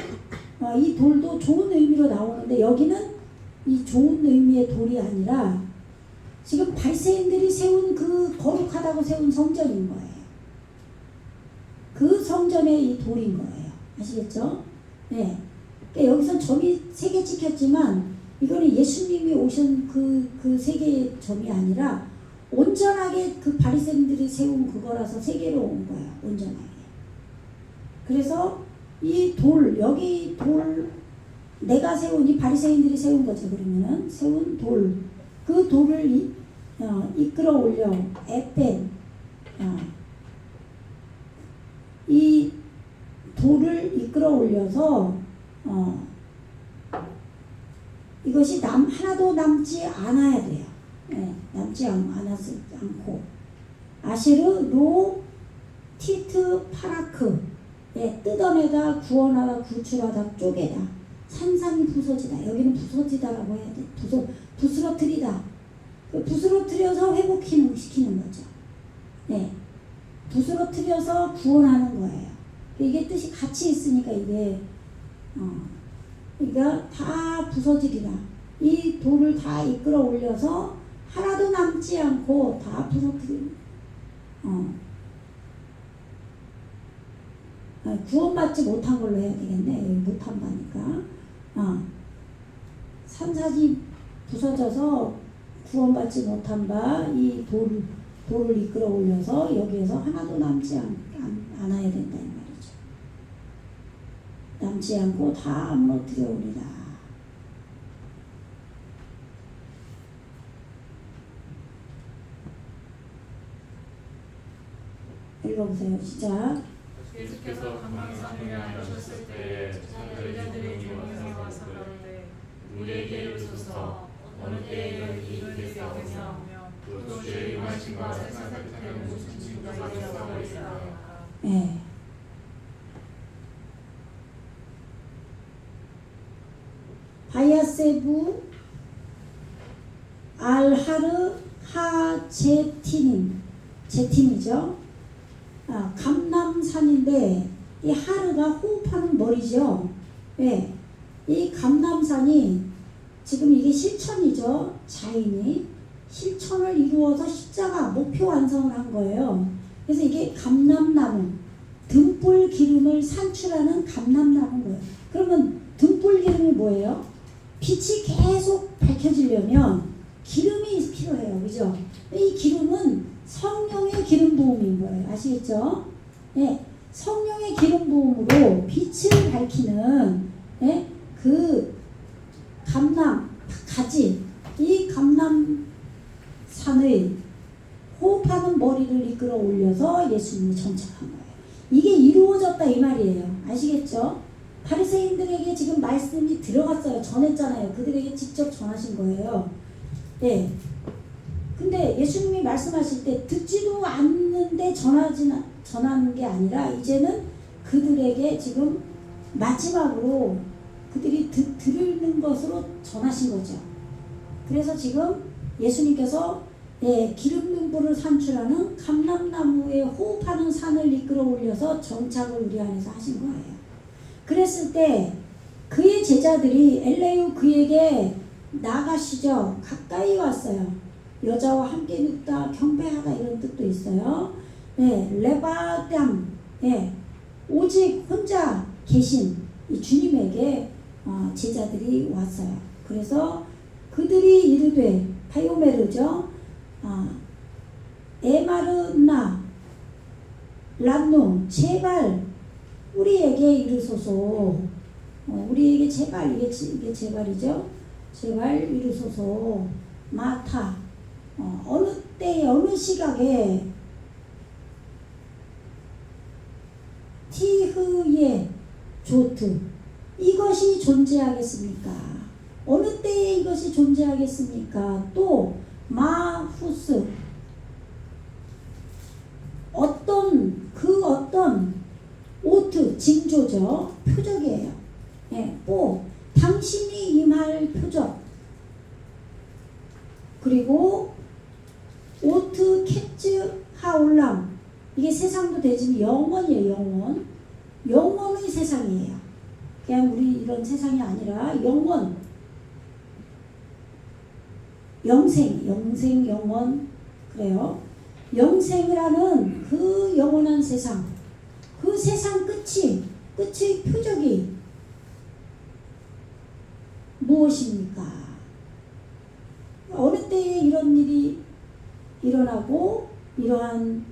이 돌도 좋은 의미로 나오는데 여기는 이 좋은 의미의 돌이 아니라 지금 바리새인들이 세운 그 거룩하다고 세운 성전인 거예요. 그 성전의 이 돌인 거예요. 아시겠죠? 네. 그러니까 여기서 점이 3개 찍혔지만 이거는 예수님이 오신 그 3개의 점이 아니라 온전하게 그 바리새인들이 세운 그거라서 3개로 온 거야. 온전하게. 그래서 이 돌, 여기 돌 내가 세운 이 바리새인들이 세운 거죠. 그러면은 세운 돌, 그 돌을 이끌어 올려 에펜 이 돌을 이끌어 올려서 이것이 하나도 남지 않아야 돼요. 네, 남지 않고 아시르 로 티트 파라크 예, 뜯어내다 구원하다 구출하다 쪼개다 산산이 부서지다. 여기는 부서지다라고 해야 돼. 부스러뜨리다. 부스러뜨려서 회복시키는 거죠. 네, 부스러뜨려서 구원하는 거예요. 이게 뜻이 같이 있으니까 이게 그러니까 다 부서지리라. 이 돌을 다 이끌어 올려서 하나도 남지 않고 다 부서뜨리는. 구원받지 못한 걸로 해야 되겠네. 여기 못한 바니까. 산산이 부서져서 구원받지 못한 바 이 돌을 이끌어 올려서 여기에서 하나도 남지 않아야 된다 이 말이죠. 남지 않고 다 무너뜨려 오리라. 읽어보세요. 시작. 예수께서 감람산에 앉으셨을 때에 제자들이 조용히 와서 가로되 우리에게 이르소서 어느 때에 여기 이들에게 오며 또 주의 임하심과 세상 끝에는 무슨 징조가 있어버리리까. 네. 바야세부 알하르 제틴이죠. 감람산인데 이 하르가 호흡하는 머리죠. 네. 이 감람산이 지금 이게 실천이죠. 자인이 실천을 이루어서 십자가 목표 완성을 한 거예요. 그래서 이게 감람나무 등불 기름을 산출하는 감람나무인 거예요. 그러면 등불 기름이 뭐예요? 빛이 계속 밝혀지려면 기름이 필요해요. 그죠? 이 기름은 성령의 기름 부음인 거예요. 아시겠죠? 예, 성령의 기름 부음으로 빛을 밝히는 예, 그 감람 가지, 이 감람산의 호흡하는 머리를 이끌어 올려서 예수님이 정착한 거예요. 이게 이루어졌다 이 말이에요. 아시겠죠? 바리새인들에게 지금 말씀이 들어갔어요. 전했잖아요. 그들에게 직접 전하신 거예요. 예. 근데 예수님이 말씀하실 때 듣지도 않는데 전하는 게 아니라 이제는 그들에게 지금 마지막으로 그들이 들은 것으로 전하신 거죠. 그래서 지금 예수님께서 기름 등불을 산출하는 감람나무에 호흡하는 산을 이끌어 올려서 정착을 우리 안에서 하신 거예요. 그랬을 때 그의 제자들이 엘레우 그에게 나가시죠. 가까이 왔어요. 여자와 함께 눕다, 경배하다 이런 뜻도 있어요. 레바담, 오직 혼자 계신 이 주님에게 제자들이 왔어요. 그래서 그들이 이르되 바요메르죠. 에마르나 란누 제발 우리에게 이르소서. 우리에게 제발 이게 제발이죠. 제발 이르소서. 마타 어느 때에 어느 시각에 티흐예 조트 이것이 존재하겠습니까? 어느 때에 이것이 존재하겠습니까? 또 마후스 어떤 오트 징조죠. 표적이에요. 또 당신이 임할 표적 그리고 오트 캣츠 하올람 이게 세상도 되지만 영원이에요. 영원의 세상이에요. 그냥 우리 이런 세상이 아니라 영원 영원 그래요. 영생을 하는 그 영원한 세상 그 세상 끝의 표적이 무엇입니까? 어느 때에 이런 일이 일어나고 이러한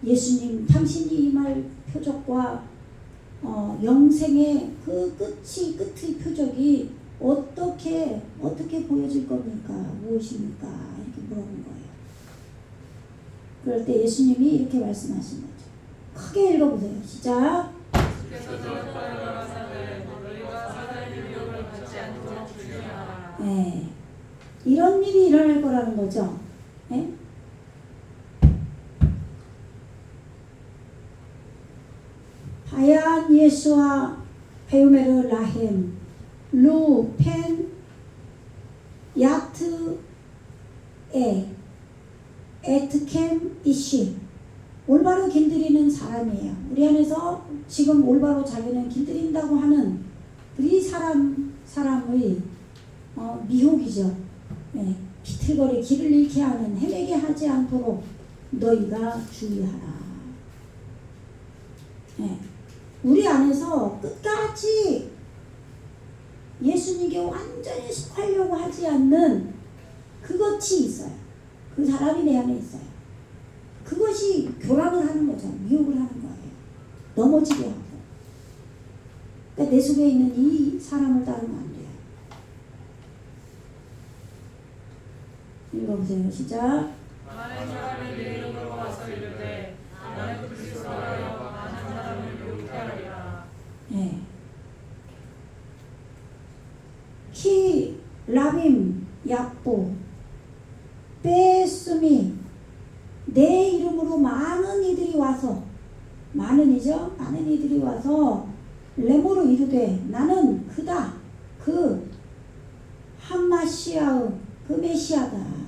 예수님 당신이 임할 표적과 영생의 그 끝의 표적이 어떻게 보여질 겁니까? 무엇입니까? 이렇게 물어본 거예요. 그럴 때 예수님이 이렇게 말씀하신 거죠. 크게 읽어보세요. 시작. 네, 이런 일이 일어날 거라는 거죠. 네? 바얀 예수와 베우메르 라헴 루펜 야트 에트캠 이시 올바로 길들이는 사람이에요. 우리 안에서 지금 올바로 자기는 길들인다고 하는 그 사람의 미혹이죠. 비틀거리 길을 잃게 하는 헤매게 하지 않도록 너희가 주의하라. 우리 안에서 끝까지 예수님께 완전히 속하려고 하지 않는 그것이 있어요. 그 사람이 내 안에 있어요. 그것이 교란을 하는 거죠. 미혹을 하는 거예요. 넘어지게 하고. 그러니까 내 속에 있는 이 사람을 따르면 안 돼요. 읽어보세요. 시작. 많은 사람이 내 이름으로 와서 이르되 나는 그리스도라여 많은 사람을 미혹해 하리라. 키 라빔 야뽀 베스미 내 이름으로 많은 이들이 와서 많은 이들이 와서 레모로 이르되 나는 그다 그 한마시아의 그 메시아다.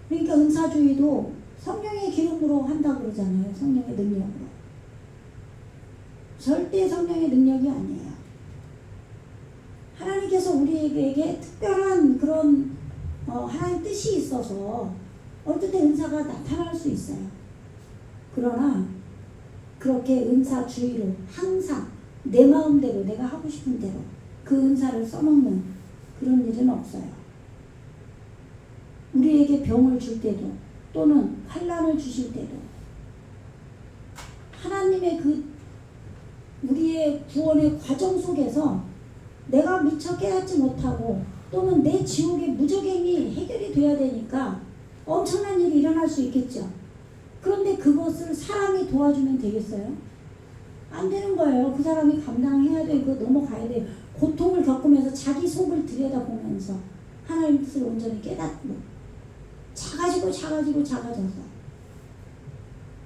그러니까 은사주의도 성령의 기름으로 한다고 그러잖아요. 성령의 능력으로. 절대 성령의 능력이 아니에요. 하나님께서 우리에게 특별한 그런 하나님 뜻이 있어서 어떨 때 은사가 나타날 수 있어요. 그러나 그렇게 은사주의로 항상 내 마음대로 내가 하고 싶은 대로 그 은사를 써먹는 그런 일은 없어요. 우리에게 병을 줄 때도 또는 환난을 주실 때도 하나님의 그 우리의 구원의 과정 속에서 내가 미처 깨닫지 못하고 또는 내 지옥의 무적행이 해결이 돼야 되니까 엄청난 일이 일어날 수 있겠죠. 그런데 그것을 사람이 도와주면 되겠어요? 안 되는 거예요. 그 사람이 감당해야 되고 넘어가야 돼요. 고통을 겪으면서 자기 속을 들여다보면서 하나님 뜻을 온전히 깨닫고 작아져서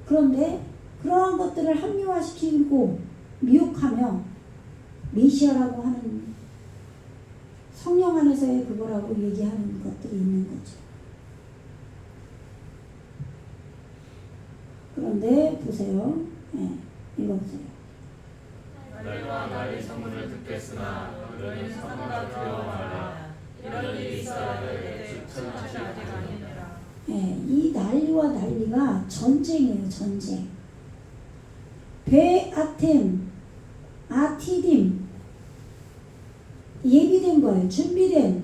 그런데 그러한 것들을 합리화시키고 미혹하며 메시아라고 하는 성령 안에서의 그거라고 얘기하는 것들이 있는 거죠. 그런데 보세요. 읽어보세요. 날과 날의 선물을 듣겠으나 너희는 사마가 두려워하라. 이런 일이 있어야 될 천하시 아직 아니니라. 이 난리와 난리가 전쟁이에요. 전쟁. 베아템, 아티딤 예비된 거예요. 준비된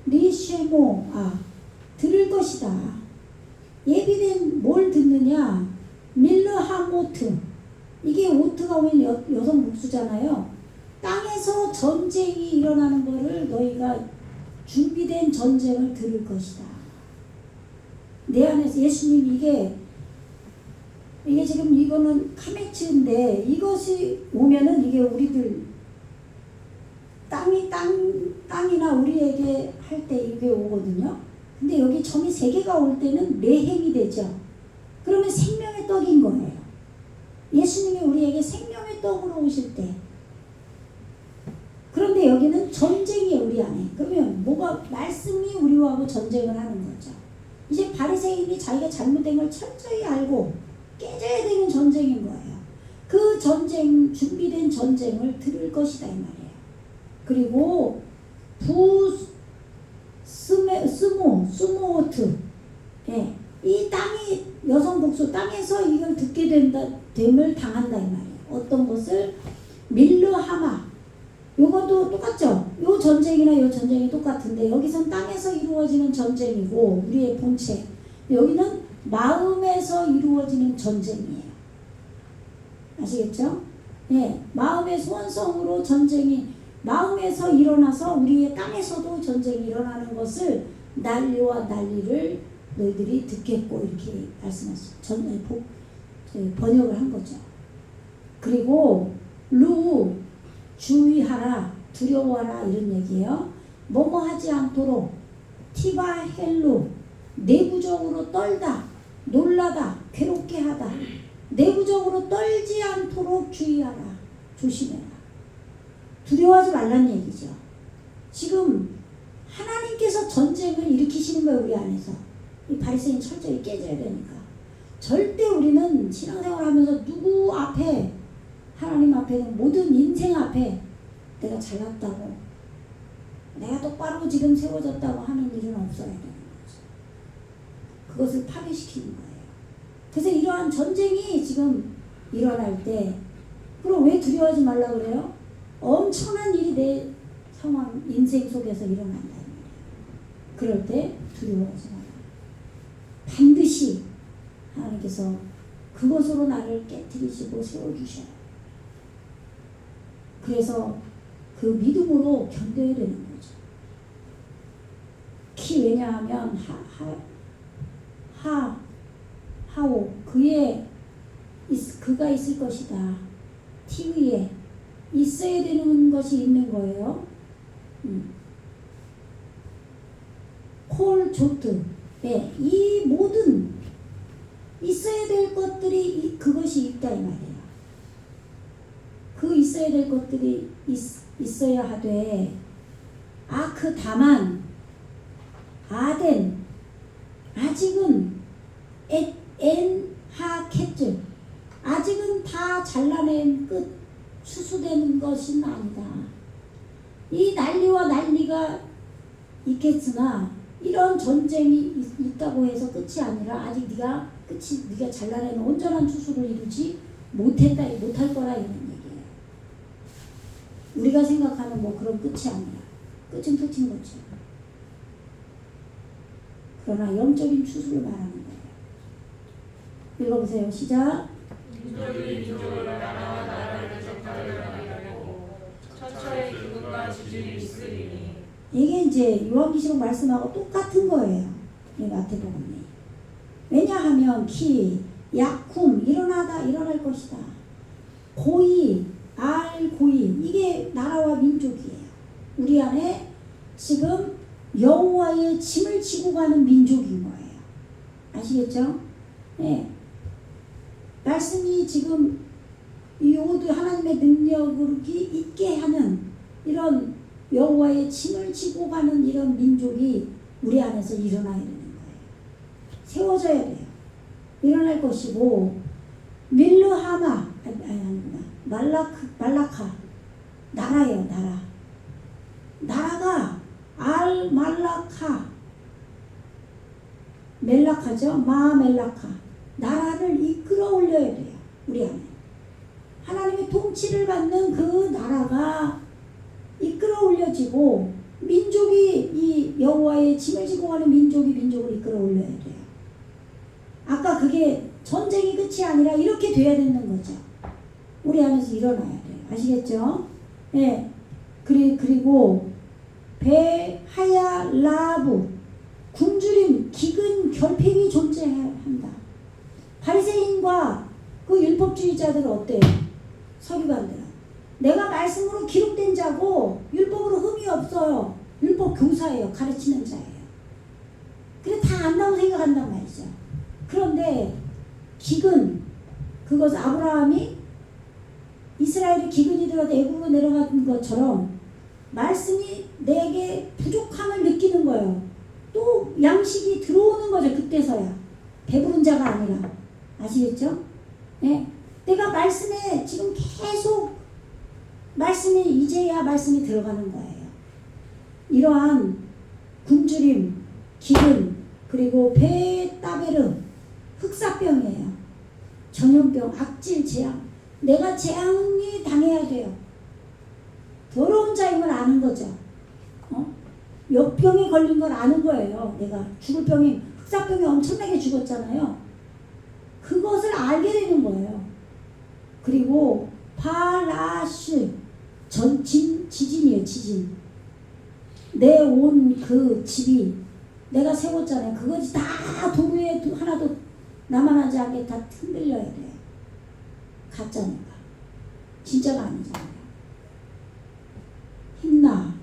리쉐모아 들을 것이다. 예비된 뭘 듣느냐? 밀르하모트 이게 오트가 오면 여성 복수잖아요. 땅에서 전쟁이 일어나는 거를 너희가 준비된 전쟁을 들을 것이다. 내 안에서 예수님 이게 지금 이거는 카메츠인데 이것이 오면은 이게 우리들 땅이나 우리에게 할 때 이게 오거든요. 근데 여기 점이 3개가 올 때는 내행이 되죠. 그러면 생명의 떡인 거예요. 예수님이 우리에게 생명의 떡으로 오실 때. 그런데 여기는 전쟁이에요. 우리 안에. 그러면 뭐가 말씀이 우리하고 전쟁을 하는 거죠. 이제 바리새인이 자기가 잘못된 걸 철저히 알고 깨져야 되는 전쟁인 거예요. 그 전쟁, 준비된 전쟁을 들을 것이다 이 말이에요. 그리고 스모오트 이 땅이 여성 복수 땅에서 이걸 듣게 됨을 당한다 이 말이에요. 어떤 것을 밀르하마 요것도 똑같죠. 요 전쟁이나 요 전쟁이 똑같은데 여기선 땅에서 이루어지는 전쟁이고 우리의 본체 여기는 마음에서 이루어지는 전쟁이에요. 아시겠죠? 마음의 소원성으로 전쟁이 마음에서 일어나서 우리의 땅에서도 전쟁이 일어나는 것을 난리와 난리를 너희들이 듣겠고 이렇게 말씀하셨죠. 번역을 한 거죠. 그리고 주의하라 두려워하라 이런 얘기예요. 뭐뭐 하지 않도록 티바 헬루 내부적으로 떨다 놀라다 괴롭게 하다 내부적으로 떨지 않도록 주의하라 조심해라. 두려워하지 말란 얘기죠. 지금 하나님께서 전쟁을 일으키시는 거예요. 우리 안에서. 이 바리새인 철저히 깨져야 되니까. 절대 우리는 신앙생활 하면서 누구 앞에 하나님 앞에는 모든 인생 앞에 내가 잘났다고 내가 똑바로 지금 세워졌다고 하는 일은 없어야 되는 거죠. 그것을 파괴시키는 거예요. 그래서 이러한 전쟁이 지금 일어날 때 그럼 왜 두려워하지 말라 그래요? 엄청난 일이 내 상황 인생 속에서 일어난다. 그럴 때 두려워하지 마라. 반드시 하나님께서 그것으로 나를 깨트리시고 세워주셔요. 그래서 그 믿음으로 견뎌야 되는 거죠. 왜냐하면 하오 그가 있을 것이다. 티위에 있어야 되는 것이 있는 거예요. 콜 조트 이 모든 있어야 될 것들이 그것이 있다 이 말이에요. 그 있어야 될 것들이 있어야 하되 다만 아덴 아직은 엔하켓즈 아직은 다 잘라낸 끝 추수되는 것은 아니다. 이 난리와 난리가 있겠으나 이런 전쟁이 있다고 해서 끝이 아니라 아직 네가 잘라내는 온전한 추수를 이루지 못할 거라 이런 얘기예요. 우리가 생각하는 뭐 그런 끝이 아니라 끝은 끝인 거죠. 그러나 영적인 추수를 말하는 거예요. 읽어보세요. 시작. 민족이 민족을 나라가 나라를 적하리라 하고 처처의 기근과 지진이 있으리니 이게 이제 요한계시록 말씀하고 똑같은 거예요. 이 마태복음이. 왜냐하면 키, 약쿰 일어날 것이다. 고이, 고이 이게 나라와 민족이에요. 우리 안에 지금 여호와의 짐을 지고 가는 민족인 거예요. 아시겠죠? 네. 말씀이 지금 이 모두 하나님의 능력이 있게 하는 이런 여호와의 짐을 지고 가는 이런 민족이 우리 안에서 일어나야 되는 거예요. 세워져야 돼요. 일어날 것이고 밀르하마 아니구나 말라카 나라예요. 나라가 말라카 멜라카죠. 멜라카 나라를 이끌어 올려야 돼요. 우리 안에 하나님의 통치를 받는 그 나라가 이끌어 올려지고 민족이 이 여호와의 짐을 지고 가는 민족을 이끌어 올려야 돼요. 아까 그게 전쟁이 끝이 아니라 이렇게 돼야 되는 거죠. 우리 안에서 일어나야 돼요. 아시겠죠? 네. 그리고 베하야라부 굶주림, 기근, 결핍이 존재한다. 바리새인과 그 율법주의자들은 어때요? 서기관들은 내가 말씀으로 기록된 자고 율법으로 흠이 없어요. 율법 교사예요. 가르치는 자예요. 그래 다 안다고 생각한단 말이죠. 그런데 기근, 그것 아브라함이 이스라엘이 기근이 들어서 애굽으로 내려간 것처럼 말씀이 내게 부족함을 느끼는 거예요. 또 양식이 들어오는 거죠. 그때서야. 배부른 자가 아니라. 아시겠죠? 네? 내가 말씀에 지금 계속 말씀이 이제야 말씀이 들어가는 거예요. 이러한 굶주림, 기근, 그리고 베따베르 흑사병이에요. 전염병, 악질, 재앙. 내가 재앙이 당해야 돼요. 더러운 자임을 아는 거죠. 역병에 걸린 걸 아는 거예요. 내가 죽을 병이 흑사병이 엄청나게 죽었잖아요. 그것을 알게 되는 거예요. 그리고 바라시 지진이에요. 지진. 내 온 그 집이 내가 세웠잖아요. 그것이 다 도로에 하나도 남아나지 않게 다 흔들려야 돼요. 가짜니까. 진짜가 아니잖아요. 힘나.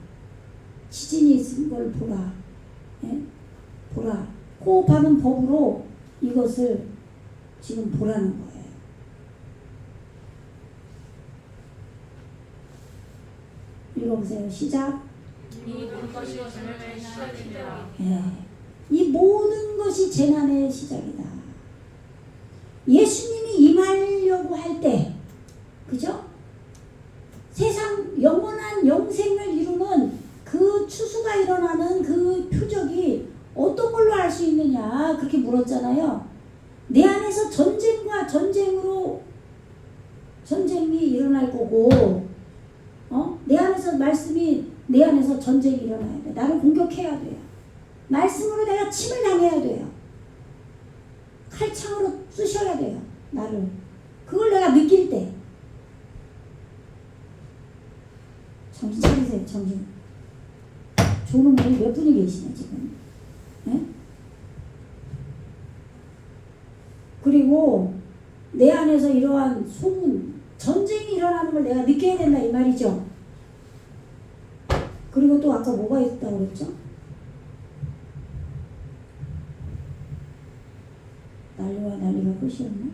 지진이 있은 걸 보라. 예? 보라. 호흡하는 법으로 이것을 지금 보라는 거예요. 읽어보세요. 시작. 이 모든 것이 재난의 시작이니라. 예. 이 모든 것이 재난의 시작이다. 예수님이 임하려고 할 때, 그죠? 세상 영원한 영생을 이루는 그 추수가 일어나는 그 표적이 어떤 걸로 알 수 있느냐 그렇게 물었잖아요. 내 안에서 전쟁이 일어날 거고, 내 안에서 말씀이 내 안에서 전쟁이 일어나야 돼. 나를 공격해야 돼요. 말씀으로 내가 침을 당해야 돼요. 칼창으로 쑤셔야 돼요. 나를. 그걸 내가 느낄 때. 정신 차리세요. 정신. 조는 분이 몇 분이 계시네 지금. 네? 그리고 내 안에서 이러한 소문, 전쟁이 일어나는 걸 내가 느껴야 된다 이 말이죠. 그리고 또 아까 뭐가 있다고 그랬죠? 난리와 난리가 끝이었나?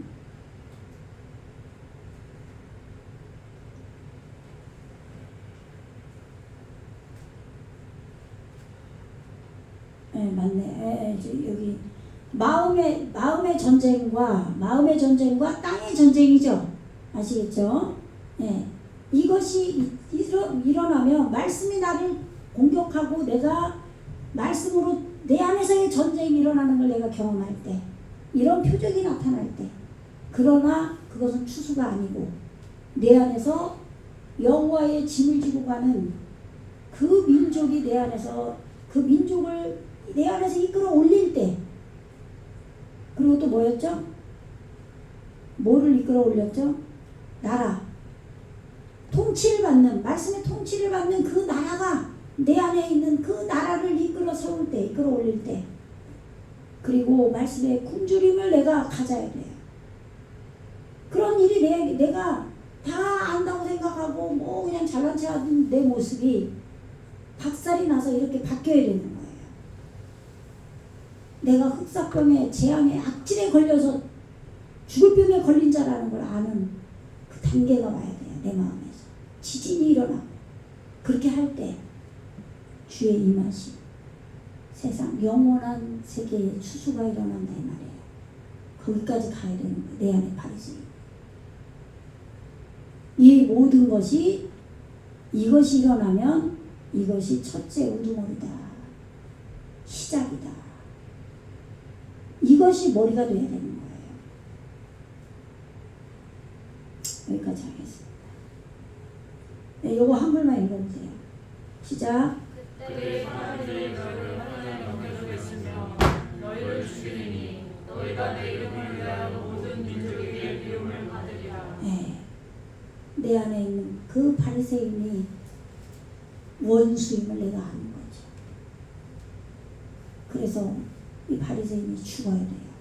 네, 맞네. 여기 마음의 전쟁과 땅의 전쟁이죠. 아시겠죠? 네. 이것이 일어나면 말씀이 나를 공격하고 내가 말씀으로 내 안에서의 전쟁이 일어나는 걸 내가 경험할 때, 이런 표적이 나타날 때, 그러나 그것은 추수가 아니고 내 안에서 여호와의 짐을 지고 가는 그 민족이 내 안에서 그 민족을 내 안에서 이끌어 올릴 때 그리고 또 뭐였죠? 뭐를 이끌어 올렸죠? 나라 통치를 받는 말씀의 통치를 받는 그 나라가 내 안에 있는 그 나라를 이끌어 세울 때 이끌어 올릴 때 그리고 말씀의 굶주림을 내가 가져야 돼요. 그런 일이 내가 다 안다고 생각하고 뭐 그냥 잘난 체 하던 내 모습이 박살이 나서 이렇게 바뀌어야 되는 거예요. 내가 흑사병에 재앙에 악질에 걸려서 죽을 병에 걸린 자라는 걸 아는 그 단계가 와야 돼요. 내 마음에서 지진이 일어나고 그렇게 할 때 주의 임하심 세상 영원한 세계의 추수가 일어난다 이 말이에요. 거기까지 가야 되는 거예요. 내 안에 바리새인. 이 모든 것이 이것이 일어나면 이것이 첫째 우두머리다. 시작이다. 이것이 머리가 돼야 되는 거예요. 여기까지 하겠습니다. 네, 요거 한글만 읽어보세요. 시작. 그때 사람들이 너를 하나님 넘겨주겠으며 너희를 죽이리니 너희가 내 이름을 위하여 모든 민족에게 미움을 받으리라. 네. 내 안에 있는 그 바리새인이 원수임을 내가 아는 거죠. 그래서 이 바리새인이 죽어야 돼요.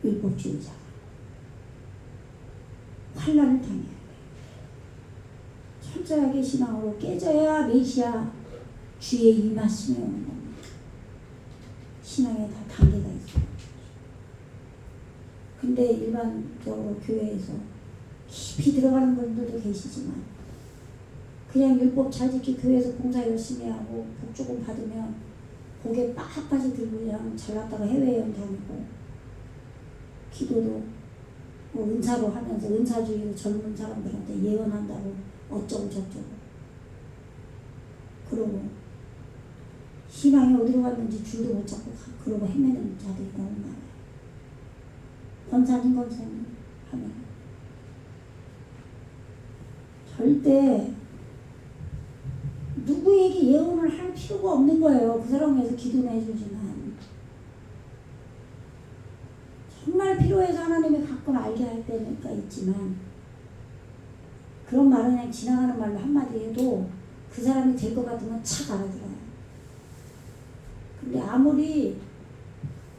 율법주의자가 환난을 당해야 돼요. 철저하게 신앙으로 깨져야 메시아 주의 임하심이 오는 겁니다. 신앙에 다 단계가 있어요. 근데 일반적으로 교회에서 깊이 들어가는 분들도 계시지만 그냥 율법 잘 지키 교회에서 봉사 열심히 하고 복 조금 받으면 고개 빳빳이 들고 그냥 잘났다가 해외여행 다니고 기도도 뭐 은사로 하면서 은사주의로 젊은 사람들한테 예언한다고 어쩌고 저쩌고 그러고 신앙이 어디로 갔는지 줄도 못 잡고 그러고 헤매는 자들이 너무 많아요. 권사님 하면 절대 누구에게 예언을 할 필요가 없는 거예요. 그 사람 위해서 기도는 해주지만 정말 필요해서 하나님이 가끔 알게 할 때가 있지만 그런 말은 그냥 지나가는 말로 한마디 해도 그 사람이 될 것 같으면 착 알아들어요. 근데 아무리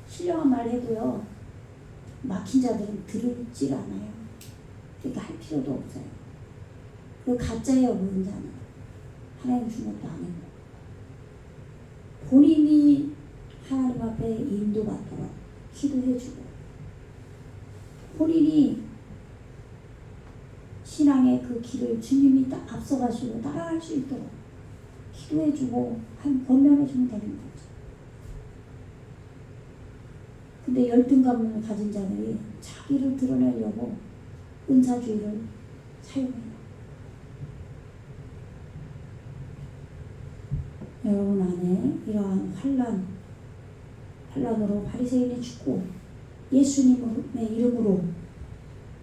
신령한 말 해도요 막힌 자들은 들을질 않아요. 그러니까 할 필요도 없어요. 그리고 가짜예요. 그 은사는 하나님 준 것도 아니고 본인이 하나님 앞에 인도받도록 기도해주고 본인이 신앙의 그 길을 주님이 앞서가시고 따라갈 수 있도록 기도해주고 권면해주면 되는 거죠. 근데 열등감을 가진 자들이 자기를 드러내려고 은사주의를 사용해요. 여러분 안에 이러한 환란으로 바리새인이 죽고 예수님의 이름으로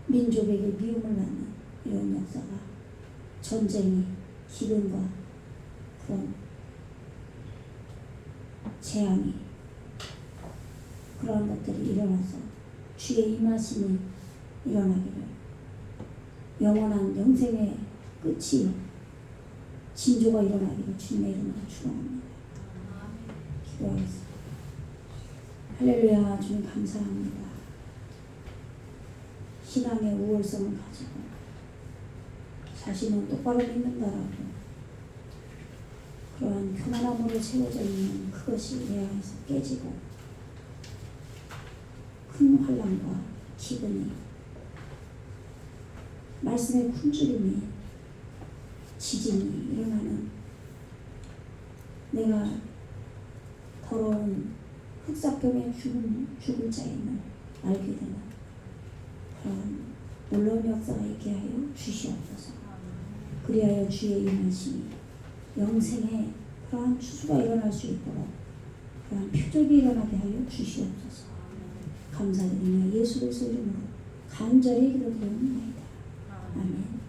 민족에게 미움을 받는 이런 역사가 전쟁이 기근과 그런 재앙이 그런 것들이 일어나서 주의 임하심이 일어나기를 영원한 영생의 끝이 진조가 일어나기를 주님의 이름으로 축원합니다. 기도하겠습니다. 할렐루야. 주님 감사합니다. 신앙의 우월성을 가지고 자신은 똑바로 믿는다라고 그러한 교만함으로 채워져 있는 그것이 내 안에서 깨지고 큰 환난과 기근이 말씀의 굶주림이 지진이 일어나는 내가 더러운 흑사병에 죽을 자임을 알게 되는 그런 놀라운 역사가 있게 하여 주시옵소서. 그리하여 주의 임하심이 영생에 그러한 추수가 일어날 수 있도록 그러한 표적이 일어나게 하여 주시옵소서. 감사드리며 예수 그리스도 이름으로 간절히 기도드립니다. 아멘.